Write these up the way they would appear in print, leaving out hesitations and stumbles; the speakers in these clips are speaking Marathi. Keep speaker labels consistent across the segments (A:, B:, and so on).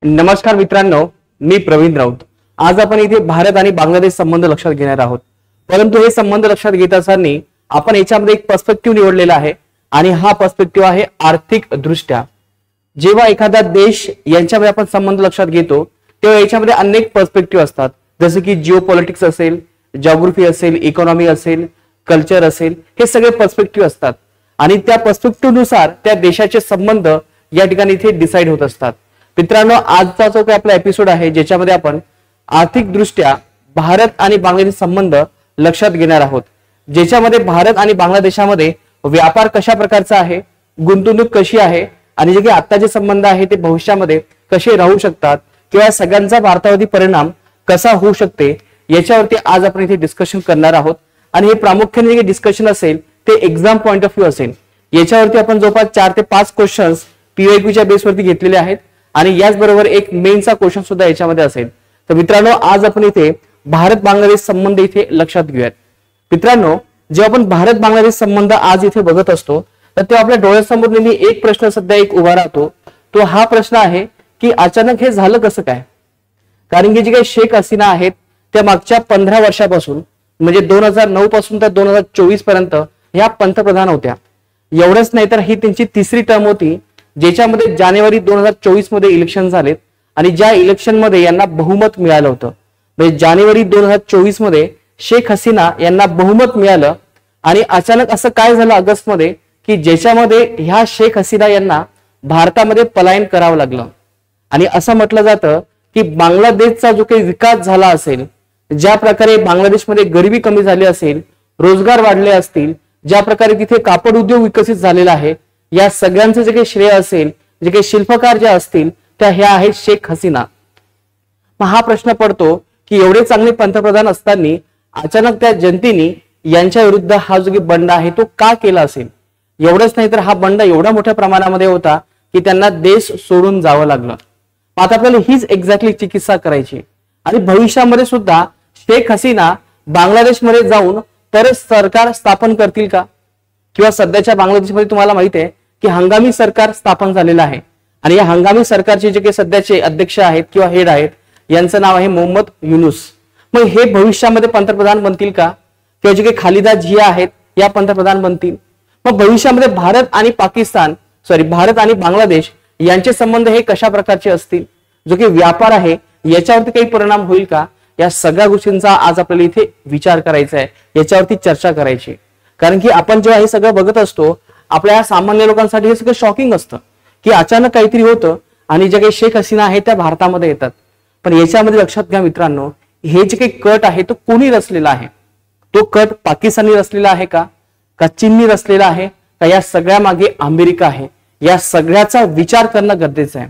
A: नमस्कार मित्रांनो, मी प्रवीण राऊत। आज आपण इथे भारत आणि बांगलादेश संबंध लक्षात घेणार आहोत। परंतु हे संबंध लक्षात घेत असताना आपण याच्यामध्ये एक पर्स्पेक्टिव्ह निवडलेला आहे आणि हा पर्स्पेक्टिव्ह आहे आर्थिक दृष्ट्या। जेव्हा एखादा देश यांच्यामध्ये आपण संबंध लक्षात घेतो तेव्हा याच्यामध्ये अनेक पर्स्पेक्टिव्ह असतात, जसे की जिओपॉलिटिक्स असेल, जिओग्राफी असेल, इकॉनॉमी असेल, कल्चर असेल, हे सगळे पर्स्पेक्टिव्ह असतात आणि त्या पर्स्पेक्टिव्ह नुसार त्या देशाचे संबंध या ठिकाणी इथे डिसाइड होत असतात। मित्रांनो, आजचा जो काही आपला एपिसोड आहे ज्याच्यामध्ये आपण आर्थिक दृष्ट्या भारत आणि बांगलादेश संबंध लक्षात घेणार आहोत, ज्याच्यामध्ये भारत आणि बांगलादेशामध्ये व्यापार कशा प्रकारचा आहे, गुंतवणूक कशी आहे आणि जे काही आत्ताचे संबंध आहे ते भविष्यामध्ये कसे राहू शकतात किंवा सगळ्यांचा भारतावरती परिणाम कसा होऊ शकते याच्यावरती आज आपण इथे डिस्कशन करणार आहोत। आणि हे प्रामुख्याने जे डिस्कशन असेल ते एक्झाम पॉइंट ऑफ व्ह्यू असेल। याच्यावरती आपण जवळपास 4 ते 5 क्वेश्चन्स पीवायक्यूच्या बेसवरती घेतलेले आहेत आणि याचबरोबर एक मेनचा क्वेश्चन सुद्धा याच्यामध्ये असेल। तर मित्रांनो, आज आपण इथे भारत बांगलादेश संबंध इथे लक्षात घेऊयात। मित्रांनो, जेव्हा आपण भारत बांगलादेश संबंध आज इथे बघत असतो तर तेव्हा आपल्या डोळ्यासमोर नेहमी एक प्रश्न सध्या एक उभा राहतो। तो हा प्रश्न आहे की अचानक हे झालं कसं काय? कारण की जे काही शेख हसीना आहेत त्या मागच्या 15 वर्षापासून म्हणजे 2009 पासून तर 2024 पर्यंत ह्या पंतप्रधान होत्या। एवढंच नाही तर ही त्यांची तिसरी टर्म होती, ज्याच्यामध्ये जानेवारी 2024 मध्ये इलेक्शन झालेत आणि ज्या इलेक्शन मध्ये यांना बहुमत मिळालं होतं। म्हणजे जानेवारी 2024 मध्ये शेख हसीना यांना बहुमत मिळालं आणि अचानक असं काय झालं ऑगस्ट मध्ये की ज्याच्यामध्ये ह्या शेख हसीना यांना भारतामध्ये पलायन करावं लागलं। आणि असं म्हटलं जातं की बांगलादेशचा जो काही विकास झाला असेल, ज्या प्रकारे बांगलादेशमध्ये गरिबी कमी झाली असेल, रोजगार वाढले असतील, ज्या प्रकारे तिथे कापड उद्योग विकसित झालेला आहे, या सगळ्यांचं जे काही श्रेय असेल, जे काही शिल्पकार ज्या असतील त्या ह्या आहेत शेख हसीना। मग हा प्रश्न पडतो की एवढे चांगले पंतप्रधान असताना अचानक त्या जनतेने यांच्या विरुद्ध हा जो काही बंड आहे तो का केला असेल? एवढंच नाही तर हा बंड एवढ्या मोठ्या प्रमाणामध्ये होता की त्यांना देश सोडून जावं लागलं। आता आपल्याला हीच एक्झॅक्टली चिकित्सा करायची आणि भविष्यामध्ये सुद्धा शेख हसीना बांगलादेशमध्ये जाऊन तरच सरकार स्थापन करतील का? किंवा सध्याच्या बांगलादेशमध्ये तुम्हाला माहिती आहे की हंगामी सरकार स्थापन झालेलं आहे आणि या हंगामी सरकारचे जे काही सध्याचे अध्यक्ष आहेत किंवा हेड आहेत यांचं नाव आहे मोहम्मद युनूस। मग हे भविष्यामध्ये पंतप्रधान बनतील का? किंवा जे काही खालिदा जिया आहेत या पंतप्रधान बनतील? मग भविष्यामध्ये भारत आणि बांगलादेश यांचे संबंध हे कशा प्रकारचे असतील? जो काही व्यापार आहे याच्यावरती काही परिणाम होईल का? या सगळ्या गोष्टींचा आज आपल्याला इथे विचार करायचा आहे, याच्यावरती चर्चा करायची। कारण की आपण जेव्हा हे सगळं बघत असतो आपल्या सामान्य लोकांसाठी हे सगळं शॉकिंग असतं की अचानक काहीतरी होतं आणि जे काही शेख हसीना आहेत त्या भारतामध्ये येतात। पण याच्यामध्ये लक्षात घ्या मित्रांनो, हे जे काही कट आहे तो कोणी रचलेला आहे? तो कट पाकिस्तानी रचलेला आहे का चीननी रचलेला आहे का या सगळ्या मागे अमेरिका आहे? या सगळ्याचा विचार करणं गरजेचं आहे।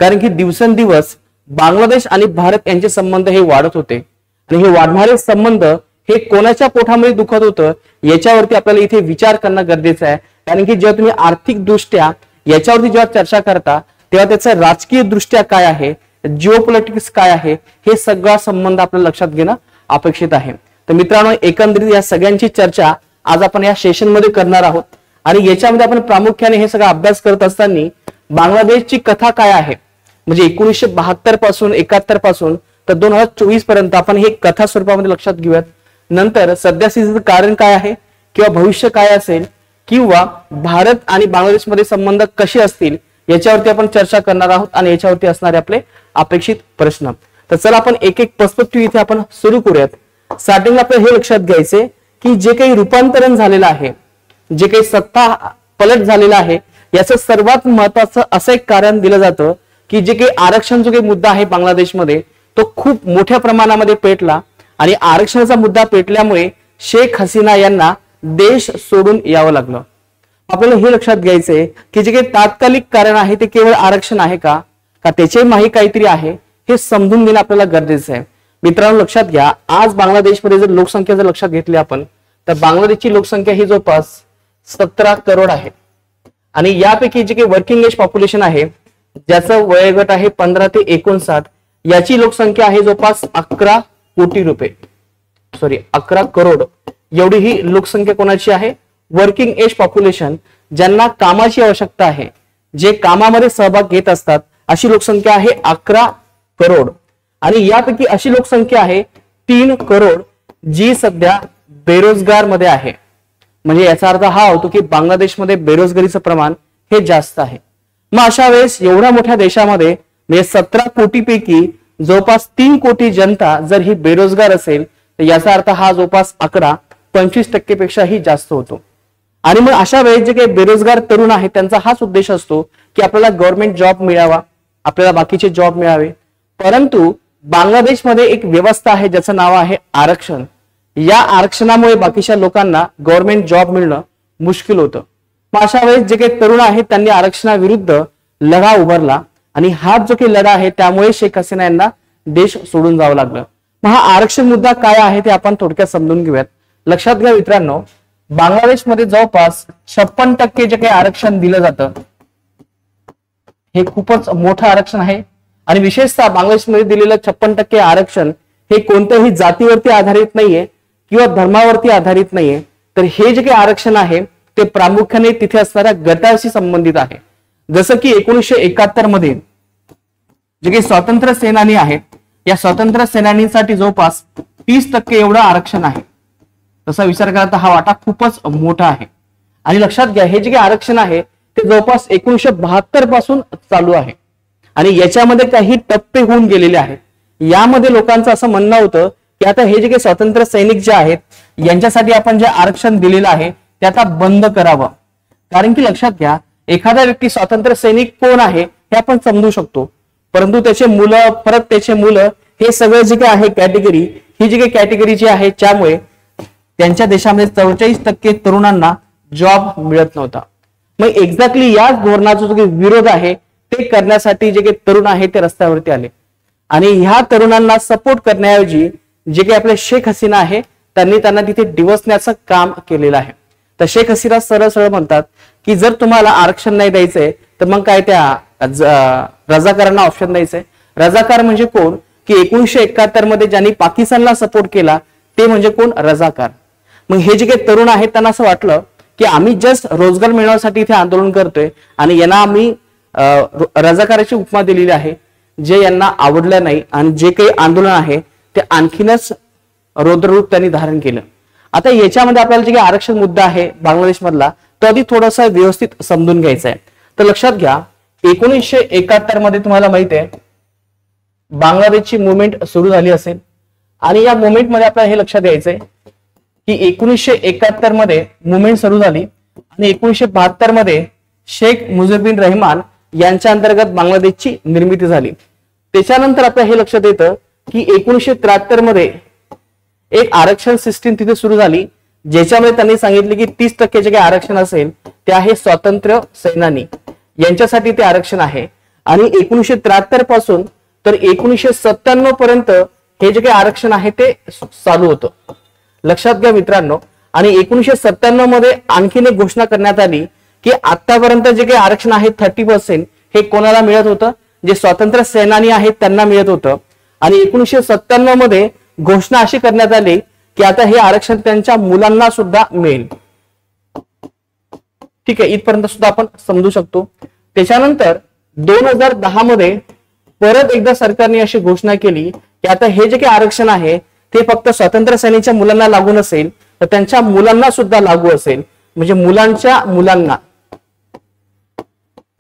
A: कारण की दिवसेंदिवस बांगलादेश आणि भारत यांचे संबंध हे वाढत होते आणि हे वाढणारे संबंध हे कोणाच्या पोटामध्ये दुखत होतं याच्यावरती आपल्याला इथे विचार करणं गरजेचं आहे। कारण की जेव्हा तुम्ही आर्थिक दृष्ट्या याच्यावरती जेव्हा चर्चा करता तेव्हा त्याचं राजकीय दृष्ट्या काय आहे, जिओपॉलिटिक्स काय आहे, हे सगळा संबंध आपल्याला लक्षात घेणं अपेक्षित आहे। तर मित्रांनो, एकंदरीत या सगळ्यांची चर्चा आज आपण या सेशन मध्ये करणार आहोत आणि याच्यामध्ये आपण प्रामुख्याने हे सगळं अभ्यास करत असताना बांगलादेशची कथा काय आहे म्हणजे 1972 पासून 71 पासून तर 2024 पर्यंत आपण हे कथा स्वरूपामध्ये लक्षात घेऊयात। नंतर सध्याचे कारण काय आहे किंवा भविष्य काय असेल किंवा भारत आणि बांगलादेश मध्ये संबंध कसे असतील याच्यावरती आपण चर्चा करणार आहोत आणि याच्यावरती असणारे आपले अपेक्षित प्रश्न। तर चला आपण एक एक पर्स्पेक्टिव्ह इथे आपण सुरू करूयात। स्टार्टिंगला आपल्याला हे लक्षात घ्यायचे की जे काही रूपांतरण झालेलं आहे, जे काही सत्ता पलट झालेला आहे, याचं सर्वात महत्वाचं असं एक कारण दिलं जातं की जे काही आरक्षण जो काही मुद्दा आहे बांगलादेशमध्ये तो खूप मोठ्या प्रमाणामध्ये पेटला आणि आरक्षणाचा मुद्दा पेटल्यामुळे शेख हसीना यांना देश सोडून यावं लागलं। आपल्याला हे लक्षात घ्यायचंय की जे काही तात्कालिक कारण आहे ते केवळ आरक्षण आहे का त्याचे माही काहीतरी आहे हे समजून घेणं आपल्याला गरजेचं आहे। मित्रांनो, लक्षात घ्या, आज बांगलादेशमध्ये जर लोकसंख्या जर लक्षात घेतली आपण तर बांगलादेशची लोकसंख्या ही जवळपास 17 करोड आहे आणि यापैकी जे काही वर्किंग एज पॉप्युलेशन आहे ज्याचं वयोगट आहे 15 ते 59 याची लोकसंख्या आहे जवळपास 11 करोड एवढी ही लोकसंख्या कोणाची आहे? वर्किंग एज पॉप्युलेशन, ज्यांना कामाची आवश्यकता आहे, जे कामामध्ये सहभाग घेत असतात अशी लोकसंख्या आहे 11 करोड आणि यापैकी अशी लोकसंख्या आहे 3 करोड जी सध्या बेरोजगार मध्ये आहे. म्हणजे याचा अर्थ हा होतो की बांगलादेशमध्ये बेरोजगारीचं प्रमाण हे जास्त आहे. मग अशा वेळेस एवढ्या मोठ्या देशामध्ये म्हणजे 17 कोटीपैकी जवळपास 3 कोटी जनता जर ही बेरोजगार असेल तर याचा अर्थ हा जवळपास आकडा 25% पेक्षाही जास्त होतो. आणि मग अशा वेळेस जे काही बेरोजगार तरुण आहेत त्यांचा हाच उद्देश असतो की आपल्याला गव्हर्नमेंट जॉब मिळावा, आपल्याला बाकीचे जॉब मिळावे. परंतु बांगलादेशमध्ये एक व्यवस्था आहे ज्याचं नाव आहे आरक्षण. या आरक्षणामुळे बाकीच्या लोकांना गव्हर्नमेंट जॉब मिळणं मुश्किल होतं. मग अशा वेळेस जे काही तरुण आहेत त्यांनी आरक्षणाविरुद्ध लढा उभारला आणि हा जो काही लढा आहे त्यामुळे शेख हसीना यांना देश सोडून जावं लागलं. मग हा आरक्षण मुद्दा काय आहे ते आपण थोडक्यात समजून घेऊयात. लक्षात घ्या मित्रांनो, बांगलादेशमध्ये जवळपास 56% जे काही आरक्षण दिलं जातं हे खूपच मोठं आरक्षण आहे. आणि विशेषतः बांगलादेशमध्ये दिलेलं 56% आरक्षण हे कोणत्याही जातीवरती आधारित नाहीये किंवा धर्मावरती आधारित नाहीये, तर हे जे काही आरक्षण आहे ते प्रामुख्याने तिथे असणाऱ्या गटाशी संबंधित आहे. जसं की 1971 मध्ये जे काही स्वातंत्र्य सेनानी आहेत या स्वातंत्र्य सेनानीसाठी जवळपास 30% एवढं आरक्षण आहे. तसा विचार केला तर हा वाटा खूपच मोठा आहे. आणि लक्षात घ्या हे जे काही आरक्षण आहे ते जवळपास 1972 पासून चालू आहे आणि याच्यामध्ये काही टप्पे होऊन गेलेले आहेत. यामध्ये लोकांचं असं म्हणणं होतं की आता हे जे काही स्वातंत्र्य सैनिक जे आहेत यांच्यासाठी आपण जे आरक्षण दिलेलं आहे ते आता बंद करावं. कारण की लक्षात घ्या एखादा व्यक्ती स्वातंत्र्य सैनिक कोण आहे हे आपण समजू शकतो, परंतु त्याचे मुलं परत त्याचे मुलं हे सगळं जे काही आहे कॅटेगरी ही जी काही कॅटेगरी जी आहे त्यामुळे त्यांच्या देशामध्ये 44% तरुणांना जॉब मिळत नव्हता. मग एक्झॅक्टली याच धोरणाचा जो काही विरोध आहे ते करण्यासाठी जे काही तरुण आहे ते रस्त्यावरती आले आणि ह्या तरुणांना सपोर्ट करण्याऐवजी जे काही आपले शेख हसीना आहे त्यांनी त्यांना तिथे डिवसण्याचं काम केलेलं आहे. तर शेख हसीना सरळ सरळ म्हणतात की जर तुम्हाला आरक्षण नाही द्यायचंय तर मग काय त्या रजाकारांना ऑप्शन द्यायचंय. रजाकार म्हणजे कोण की 1971 मध्ये ज्यांनी पाकिस्तानला सपोर्ट केला ते म्हणजे कोण, रजाकार. मग हे जे काही तरुण आहेत त्यांना असं वाटलं की आम्ही जस्ट रोजगार मिळवण्यासाठी इथे आंदोलन करतोय आणि यांना आम्ही रजाकाराची उपमा दिलेली आहे जे यांना आवडलं नाही आणि जे काही आंदोलन आहे ते आणखीनच रौद्ररूप त्यांनी धारण केलं. आता याच्यामध्ये आपल्याला जे काही आरक्षण मुद्दा आहे बांगलादेश मधला तो आधी थोडासा व्यवस्थित समजून घ्यायचा आहे. तर लक्षात घ्या 1971 मध्ये तुम्हाला माहित आहे बांगलादेशची मुवमेंट सुरू झाली असेल आणि या मुवमेंट मध्ये आपल्याला हे लक्षात द्यायचंय की 1971 मध्ये मुवमेंट सुरू झाली आणि 1972 मध्ये शेख मुजीब बिन रहमान यांच्या अंतर्गत बांगलादेशची निर्मिती झाली. त्याच्यानंतर आपल्याला हे लक्षात येतं की 1973 मध्ये एक आरक्षण सिस्टीम तिथे सुरू झाली ज्याच्यामध्ये त्यांनी सांगितले की 30% जे काही आरक्षण असेल ते आहे स्वातंत्र्य सेनानी यांच्यासाठी ते आरक्षण आहे. आणि 1973 पासून तर 1997 पर्यंत हे जे काही आरक्षण आहे ते चालू होतं. लक्षात घ्या मित्रांनो. आणि 1997 मध्ये आणखीन एक घोषणा करण्यात आली की आतापर्यंत जे काही आरक्षण आहे 30% हे कोणाला मिळत होतं, जे स्वातंत्र्य सेनानी आहेत त्यांना मिळत होतं. आणि 1997 मध्ये घोषणा अशी करण्यात आली की आता हे आरक्षण त्यांच्या मुलांना सुद्धा मिळेल. ठीक आहे, इथपर्यंत सुद्धा आपण समजू शकतो. त्याच्यानंतर 2010 मध्ये परत एकदा सरकारने अशी घोषणा केली की आता हे जे काही आरक्षण आहे ते फक्त स्वातंत्र्य सैनिकांच्या मुलांना लागू नसेल तर त्यांच्या मुलांना सुद्धा लागू असेल, म्हणजे मुलांच्या मुलांना.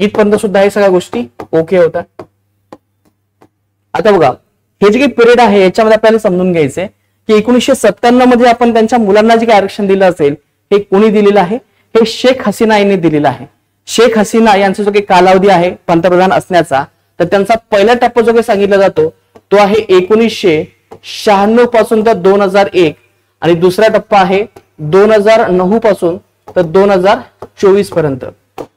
A: इथपर्यंत सुद्धा हे सगळ्या गोष्टी ओके होतात. आता बघा हे जे काही पिरियड आहे याच्यामध्ये आपल्याला समजून घ्यायचंय की 1997 मध्ये आपण त्यांच्या मुलांना जे काही आरक्षण दिलं असेल हे कोणी दिलेलं आहे, हे शेख हसीना यांनी दिलेलं आहे. शेख हसीना यांचा जो काही कालावधी आहे पंतप्रधान असण्याचा तर त्यांचा पहिला टप्पा जो काही सांगितला जातो तो आहे 1996 पासून तर 2001 आणि दुसरा टप्पा आहे 2009 पासून तर 2024 पर्यंत.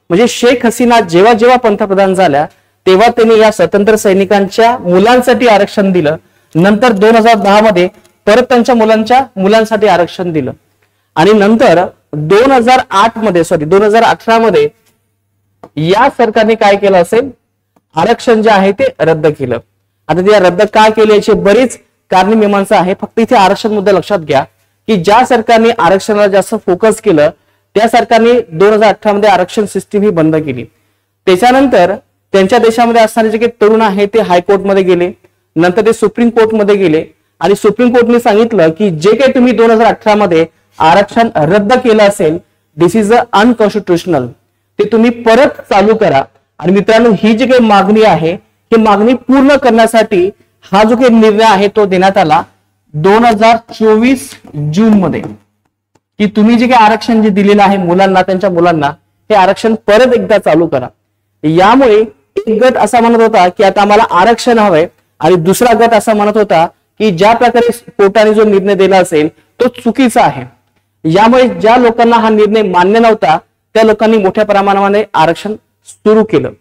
A: म्हणजे शेख हसीना जेव्हा जेव्हा पंतप्रधान झाल्या तेव्हा त्यांनी या स्वातंत्र्य सैनिकांच्या मुलांसाठी आरक्षण दिलं. नंतर 2010 मध्ये परत त्यांच्या मुलांसाठी आरक्षण दिलं आणि नंतर 2018 मध्ये या सरकारने काय केलं असेल, आरक्षण जे आहे ते रद्द केलं. आता ते रद्द का केले याची बरीच कारणे मीमांसा आहे. फक्त इथे आरक्षण मुद्दा लक्षात घ्या की ज्या सरकारने आरक्षणाला जास्त फोकस केलं त्या सरकारने 2018 मध्ये आरक्षण सिस्टीम ही बंद केली. त्याच्यानंतर त्यांच्या देशामध्ये असणारे जे काही तरुण आहेत ते हायकोर्टमध्ये गेले, नंतर ते सुप्रीम कोर्टमध्ये गेले आणि सुप्रीम कोर्टने सांगितलं की जे काही तुम्ही 2018 मध्ये आरक्षण रद्द केलं असेल, दिस इज अनकॉन्स्टिट्युशनल, ते तुम्ही परत चालू करा. आणि मित्रांनो, ही जी काही मागणी आहे ही मागणी पूर्ण करण्यासाठी हा जो काही निर्णय आहे तो देण्यात आला 2024 जून मध्ये, की तुम्ही जे काही आरक्षण जे दिलेलं आहे मुलांना, त्यांच्या मुलांना, हे आरक्षण परत एकदा चालू करा. यामुळे एक गट असा म्हणत होता की आता आम्हाला आरक्षण हवंय आणि दुसरा गट असा म्हणत होता की ज्या प्रकारे कोर्टाने जो निर्णय दिला असेल तो चुकीचा आहे. यामुळे ज्या लोकांना हा निर्णय मान्य नव्हता त्या लोकांनी मोठ्या प्रमाणामध्ये आरक्षण सुरू केलं,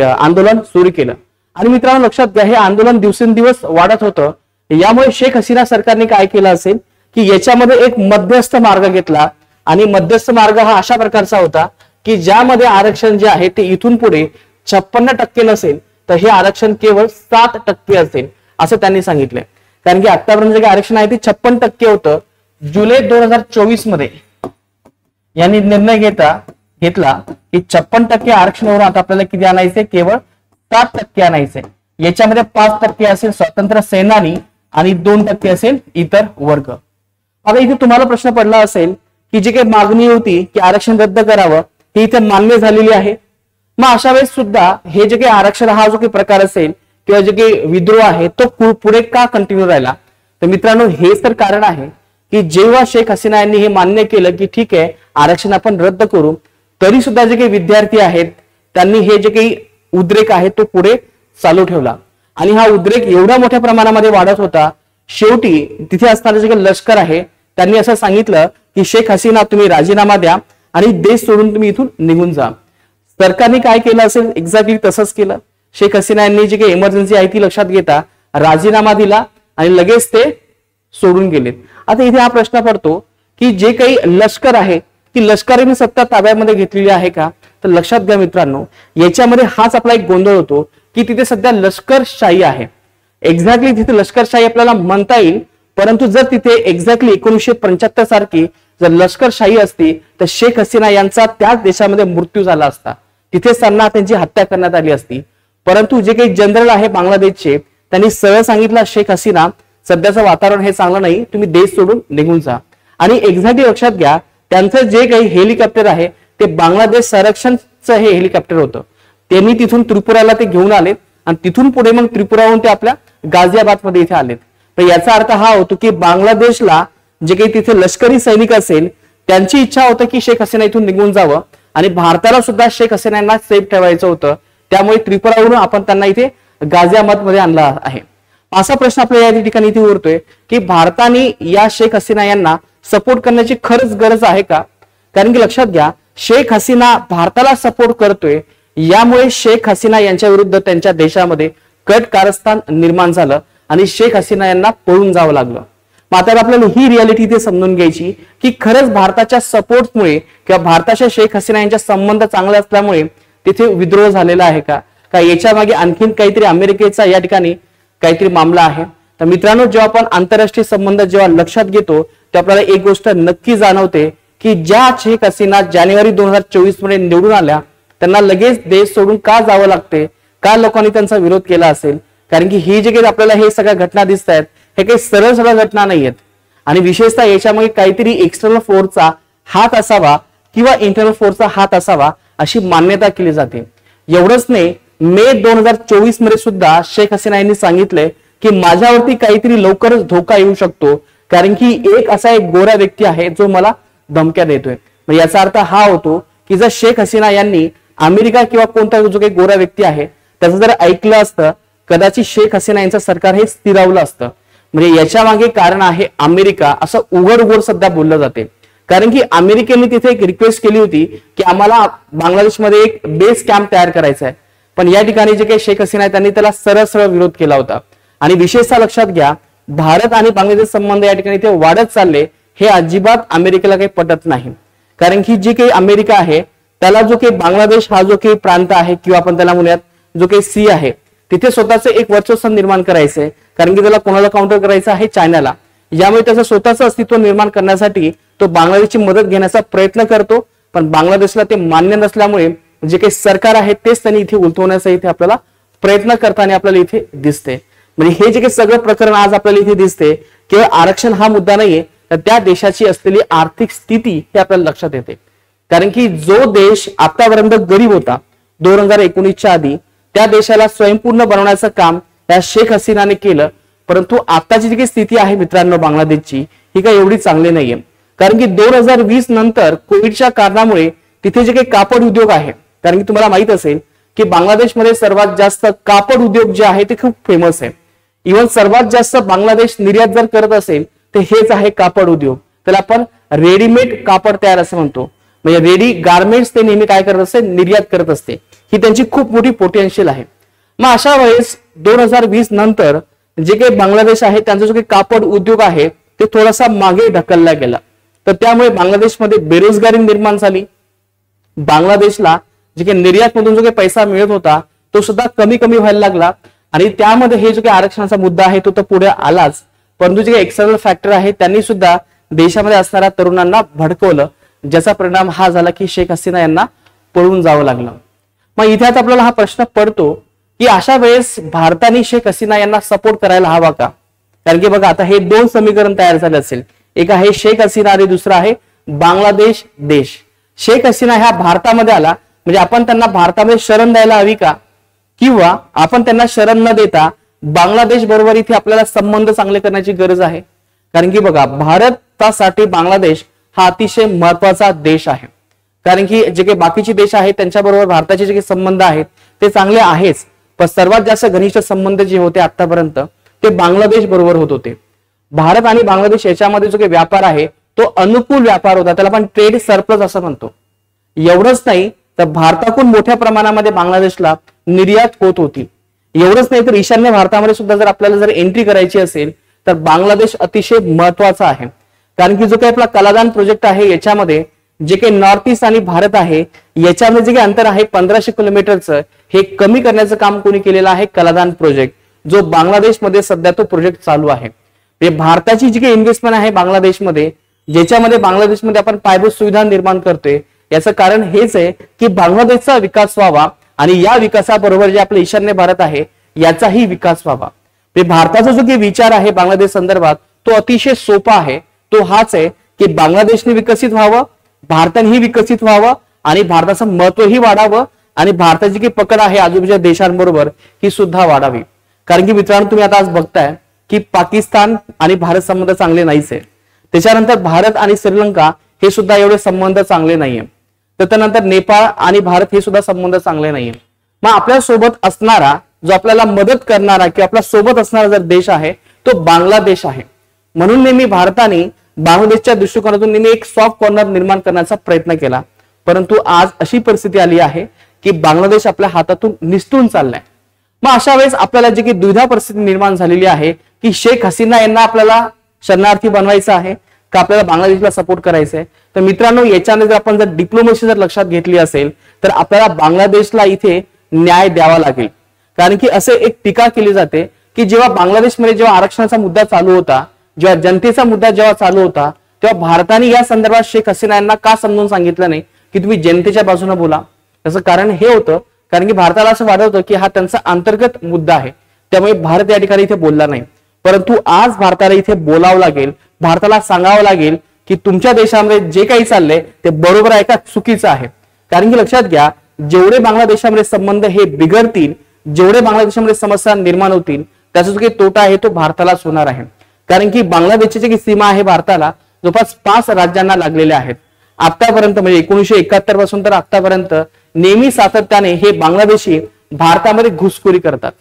A: आंदोलन सुरू केलं. आणि मित्रांनो लक्षात घ्या, हे आंदोलन दिवसेंदिवस वाढत होतं. यामुळे शेख हसीना सरकारने काय केलं असेल की याच्यामध्ये एक मध्यस्थ मार्ग घेतला आणि मध्यस्थ मार्ग हा अशा प्रकारचा होता की ज्यामध्ये आरक्षण जे आहे ते इथून पुढे 56% नसेल तर हे आरक्षण केवळ 7% असेल असं त्यांनी सांगितलंय. कारण की आतापर्यंत जे आरक्षण आहे ते 56% होतं. जुलै 2024 मध्ये यांनी निर्णय घेतला की 56% आरक्षणावरून आता आपल्याला किती आणायचे, केवळ 7% आणायचे. याच्यामध्ये 5% असेल स्वातंत्र्य सेनानी आणि 2% असेल इतर वर्ग. आता इथे तुम्हाला प्रश्न पडला असेल की जी काही मागणी होती की आरक्षण रद्द करावं ही इथे मान्य झालेली आहे, मग अशा वेळेस सुद्धा हे जे काही आरक्षण हा जो काही प्रकार असेल किंवा जे काही विद्रोह आहे तो पुढे का कंटिन्यू राहिला. तर मित्रांनो हेच तर कारण आहे की जेव्हा शेख हसीना यांनी हे मान्य केलं की ठीक आहे आरक्षण आपण रद्द करू, तरी सुद्धा जे काही विद्यार्थी आहेत त्यांनी हे जे काही उद्रेक आहे तो पुढे चालू ठेवला. आणि हा उद्रेक एवढ्या मोठ्या प्रमाणामध्ये वाढत होता, शेवटी तिथे असणारे जे काही लष्कर आहे त्यांनी असं सांगितलं की शेख हसीना तुम्ही राजीनामा द्या आणि देश सोडून तुम्ही इथून निघून जा. सरकारने काय केलं असेल, एक्झॅक्टली तसंच केलं. शेख हसीना यांनी जी काही इमर्जन्सी आहे ती लक्षात घेता राजीनामा दिला आणि लगेच ते सोडून गेलेत. आता इथे हा प्रश्न पडतो की जे काही लष्कर आहे ती लष्कराने सत्ता ताब्यामध्ये घेतलेली आहे का. तर लक्षात घ्या मित्रांनो, याच्यामध्ये हाच आपला एक गोंधळ होतो की तिथे सध्या लष्करशाही आहे. एक्झॅक्टली तिथे लष्करशाही आपल्याला म्हणता येईल, परंतु जर तिथे एक्झॅक्टली 1975 सारखी जर लष्करशाही असती तर शेख हसीना यांचा त्याच देशामध्ये मृत्यू झाला असता, तिथे त्यांना त्यांची हत्या करण्यात आली असती. परंतु जे काही जनरल आहे बांगलादेशचे त्यांनी सरळ सांगितलं शेख हसीना सध्याचं वातावरण हे चांगलं नाही, तुम्ही देश सोडून निघून जा. आणि एक्झॅक्टली लक्षात घ्या, त्यांचं जे काही हेलिकॉप्टर आहे ते बांगलादेश संरक्षणचं हे हेलिकॉप्टर होतं. त्यांनी तिथून त्रिपुराला ते घेऊन आलेत आणि तिथून पुढे मग त्रिपुराहून ते आपल्या गाझियाबाद मध्ये इथे आलेत. तर याचा अर्थ हा होतो की बांगलादेशला जे काही तिथे लष्करी सैनिक असेल त्यांची इच्छा होतं की शेख हसीना इथून निघून जावं आणि भारताला सुद्धा शेख हसीना यांना सेफ ठेवायचं होतं. त्यामुळे त्रिपुरावरून आपण त्यांना इथे गाझियाबाद मध्ये आणला आहे. असा प्रश्न आपल्या या ठिकाणी इथे उरतोय की भारताने या शेख हसीना यांना सपोर्ट करण्याची खरंच गरज आहे का. कारण की लक्षात घ्या, शेख हसीना भारताला सपोर्ट करतोय, यामुळे शेख हसीना यांच्या विरुद्ध त्यांच्या देशामध्ये कट कारस्थान निर्माण झालं आणि शेख हसीना यांना पळून जावं लागलं. मात्र आपल्याला ही रियालिटी इथे समजून घ्यायची की खरंच भारताच्या सपोर्टमुळे किंवा भारताच्या शेख हसीना यांच्या संबंध चांगले असल्यामुळे तिथे विद्रोह झालेला आहे का याच्या मागे आणखीन काहीतरी अमेरिकेचा या ठिकाणी काहीतरी मामला आहे. तर मित्रांनो, जेव्हा आपण आंतरराष्ट्रीय संबंध जेव्हा लक्षात घेतो तेव्हा आपल्याला एक गोष्ट नक्की जाणवते की ज्या शेख हसीना जानेवारी 2024 मध्ये निवडून आल्या त्यांना लगेच देश सोडून का जावं लागते, का लोकांनी त्यांचा विरोध केला असेल. कारण की ही जे काही आपल्याला हे सगळ्या घटना दिसत आहेत हे काही सरळ सरळ घटना नाहीयेत आणि विशेषतः याच्यामध्ये काहीतरी एक्सटर्नल फोर्सचा हात असावा किंवा इंटरनल फोर्सचा हात असावा अशी मान्यता केली जाते. एवढंच नाही, मे 2024 मध्ये सुद्धा शेख हसीना यांनी सांगितलंय की माझ्यावरती काहीतरी लवकरच धोका येऊ शकतो, कारण की एक असा एक गोरा व्यक्ती आहे जो मला धमक्या देतोय. याचा अर्थ हा होतो की जर शेख हसीना यांनी अमेरिका किंवा कोणता जो काही गोरा व्यक्ती आहे त्याचं जर ऐकलं असतं कदाचित शेख हसीना यांचं सरकार हे स्थिरावलं असतं. म्हणजे याच्या मागे कारण आहे अमेरिका, असं उघड उघड सध्या बोललं जाते. कारण की अमेरिकेने तिथे एक रिक्वेस्ट केली होती की आम्हाला बांगलादेशमध्ये एक बेस कॅम्प तयार करायचा आहे, पण या ठिकाणी जे काही शेख हसीना आहे त्यांनी त्याला सरळ सरळ विरोध केला होता. आणि विशेषतः लक्षात घ्या, भारत आणि बांगलादेश संबंध या ठिकाणी ते वाढत चालले हे अजिबात अमेरिकेला काही पटत नाही. कारण की जे काही अमेरिका आहे त्याला जो काही बांगलादेश हा जो काही प्रांत आहे किंवा आपण त्याला म्हणूयात जो काही सी आहे तिथे स्वतःचं एक वर्चस्व निर्माण करायचंय. कारण की त्याला कोणाला काउंटर करायचं आहे, चायनाला. यामुळे त्याचं स्वतःचं अस्तित्व निर्माण करण्यासाठी तो बांगलादेशची मदत घेण्याचा प्रयत्न करतो, पण बांगलादेशला ते मान्य नसल्यामुळे जे काही सरकार आहे तेच त्यांनी इथे उलटवण्याचा इथे आपल्याला प्रयत्न करताना आपल्याला इथे दिसते. म्हणजे हे जे काही सगळं प्रकरण आज आपल्याला इथे दिसते, केवळ आरक्षण हा मुद्दा नाहीये, तर त्या देशाची असलेली आर्थिक स्थिती हे आपल्याला लक्षात येते. कारण की जो देश आतापर्यंत गरीब होता 2019च्या आधी, त्या देशाला स्वयंपूर्ण बनवण्याचं काम या शेख हसीनाने केलं. परंतु आताची जी काही स्थिती आहे मित्रांनो बांगलादेशची, ही काही एवढी चांगली नाहीये. कारण की 2020 नंतर कोविडच्या कारणामुळे तिथे जे काही कापड उद्योग आहे, कारण की तुम्हाला माहित असेल की बांगलादेशमध्ये सर्वात जास्त कापड उद्योग जे आहे ते खूप फेमस आहे. इव्हन सर्वात जास्त बांगलादेश निर्यात जर करत असेल तर हेच आहे कापड उद्योग. त्याला आपण रेडीमेड कापड तयार असं म्हणतो. म्हणजे रेडी गार्मेंट्स ते नेहमी काय करत असते, निर्यात करत असते. ही त्यांची खूप मोठी पोटेन्शियल आहे. मग अशा वेळेस 2020 नंतर जे काही बांगलादेश आहे त्यांचा जो काही कापड उद्योग आहे ते थोडासा मागे ढकलला गेला. तर त्यामुळे बांगलादेशमध्ये बेरोजगारी निर्माण झाली. बांगलादेशला जे काही निर्यात मधून जो काही पैसा मिळत होता तो सुद्धा कमी कमी व्हायला लागला. आणि त्यामध्ये हे जो काही आरक्षणाचा मुद्दा आहे तो तर पुढे आलाच, परंतु जे काही एक्सटर्नल फॅक्टर आहे त्यांनी सुद्धा देशामध्ये असणाऱ्या तरुणांना भडकवलं, ज्याचा परिणाम हा झाला की शेख हसीना यांना पळून जावं लागलं. मग इथे आता आपल्याला हा प्रश्न पडतो की अशा वेळेस भारताने शेख हसीना यांना सपोर्ट करायला हवा का? कारण की बघा आता हे दोन समीकरण तयार झाले असेल, एक आहे शेख हसीना आणि दुसरं आहे बांगलादेश देश. शेख हसीना ह्या भारतामध्ये आला म्हणजे आपण त्यांना भारतामध्ये शरण द्यायला हवी का, किंवा आपण त्यांना शरण न देता बांगलादेश बरोबर इथे आपल्याला संबंध चांगले करण्याची गरज आहे? कारण की बघा भारतासाठी बांगलादेश हा अतिशय महत्वाचा देश आहे. कारण की जे काही बाकीचे देश आहेत त्यांच्याबरोबर भारताचे जे काही संबंध आहेत ते चांगले आहेच, पण सर्वात जास्त घनिष्ठ संबंध जे होते आतापर्यंत ते बांगलादेश बरोबर होत होते. भारत आणि बांगलादेश याच्यामध्ये जो काही व्यापार आहे तो अनुकूल व्यापार होता, त्याला आपण ट्रेड सरप्लस असं म्हणतो. एवढंच नाही तर भारताकडून मोठ्या प्रमाणामध्ये बांगलादेशला निर्यात होत होती. एवढंच नाही तर ईशान्य भारतामध्ये सुद्धा जर आपल्याला जर एंट्री करायची असेल तर बांगलादेश अतिशय महत्वाचा आहे. कारण की जो काही आपला कलादान प्रोजेक्ट आहे याच्यामध्ये जे काही नॉर्थ ईस्ट आणि भारत आहे याच्यामध्ये जे काही अंतर आहे 1500 किलोमीटरचं, हे कमी करण्याचं काम कोणी केलेलं आहे? कलादान प्रोजेक्ट, जो बांगलादेशमध्ये सध्या तो प्रोजेक्ट चालू आहे. भारताची जी काही इन्व्हेस्टमेंट आहे बांगलादेशमध्ये, ज्याच्यामध्ये बांगलादेशमध्ये आपण पायाभूत सुविधा निर्माण करतोय, याचं कारण हेच आहे की बांगलादेशचा विकास व्हावा आणि या विकासाबरोबर जे आपलं ईशान्य भारत आहे याचाही विकास व्हावा. भारताचा जो काही विचार आहे बांगलादेश संदर्भात तो अतिशय सोपा आहे. तो हाच आहे की बांगलादेशने विकसित व्हावं, भारतानेही विकसित व्हावं आणि भारताचं महत्वही वाढावं आणि भारताची काही पकड आहे आजूबाजूच्या देशांबरोबर ही सुद्धा वाढावी. कारण की मित्रांनो तुम्ही आता आज बघताय की पाकिस्तान आणि भारत संबंध चांगले नाहीच आहे. त्याच्यानंतर भारत आणि श्रीलंका हे सुद्धा एवढे संबंध चांगले नाहीये. त्यानंतर नेपाळ आणि भारत हे सुद्धा संबंध चांगले नाहीये. मग आपल्या सोबत असणारा जो आपल्याला मदत करणारा किंवा आपल्या सोबत असणारा जर देश आहे तो बांगलादेश आहे. म्हणून नेहमी भारताने बांगलादेशच्या दृष्टिकोनातून नेहमी एक सॉफ्ट कॉर्नर निर्माण करण्याचा प्रयत्न केला. परंतु आज अशी परिस्थिती आली आहे की बांगलादेश आपल्या हातातून निसटून चाललाय. मग अशा वेळेस आपल्याला जी की दुविधा परिस्थिती निर्माण झालेली आहे की शेख हसीना यांना आपल्याला शरणार्थी बनवायचं आहे का आपल्याला बांगलादेशला सपोर्ट करायचं आहे? तर मित्रांनो याच्याने जर आपण जर डिप्लोमसी जर लक्षात घेतली असेल तर आपल्याला बांगलादेशला इथे न्याय द्यावा लागेल. कारण की असे एक टीका केली जाते की जेव्हा बांगलादेशमध्ये जेव्हा आरक्षणाचा मुद्दा चालू होता, जेव्हा जनतेचा मुद्दा जेव्हा चालू होता, तेव्हा भारताने या संदर्भात शेख हसीना यांना का समजून सांगितलं नाही की तुम्ही जनतेच्या बाजूने बोला? त्याचं कारण हे होतं कारण की भारताला असं वाटत होतं की हा त्यांचा अंतर्गत मुद्दा आहे, त्यामुळे भारत या ठिकाणी इथे बोलला नाही. परंतु आज भारताला इथे बोलावं लागेल, भारताला सांगावं लागेल की तुमच्या देशामध्ये जे काही चाललंय ते बरोबर आहे का चुकीचं आहे. कारण की लक्षात घ्या जेवढे बांगलादेशामध्ये संबंध हे बिघडतील, जेवढे बांगलादेशामध्ये समस्या निर्माण होतील, त्याचा जो काही तोटा आहे तो भारतालाच होणार आहे. कारण की बांगलादेशची जी सीमा आहे भारताला जवळपास 5 राज्यांना लागलेल्या आहेत. आतापर्यंत म्हणजे 1971 पासून तर आतापर्यंत नेहमी सातत्याने हे बांगलादेशी भारतामध्ये घुसखोरी करतात.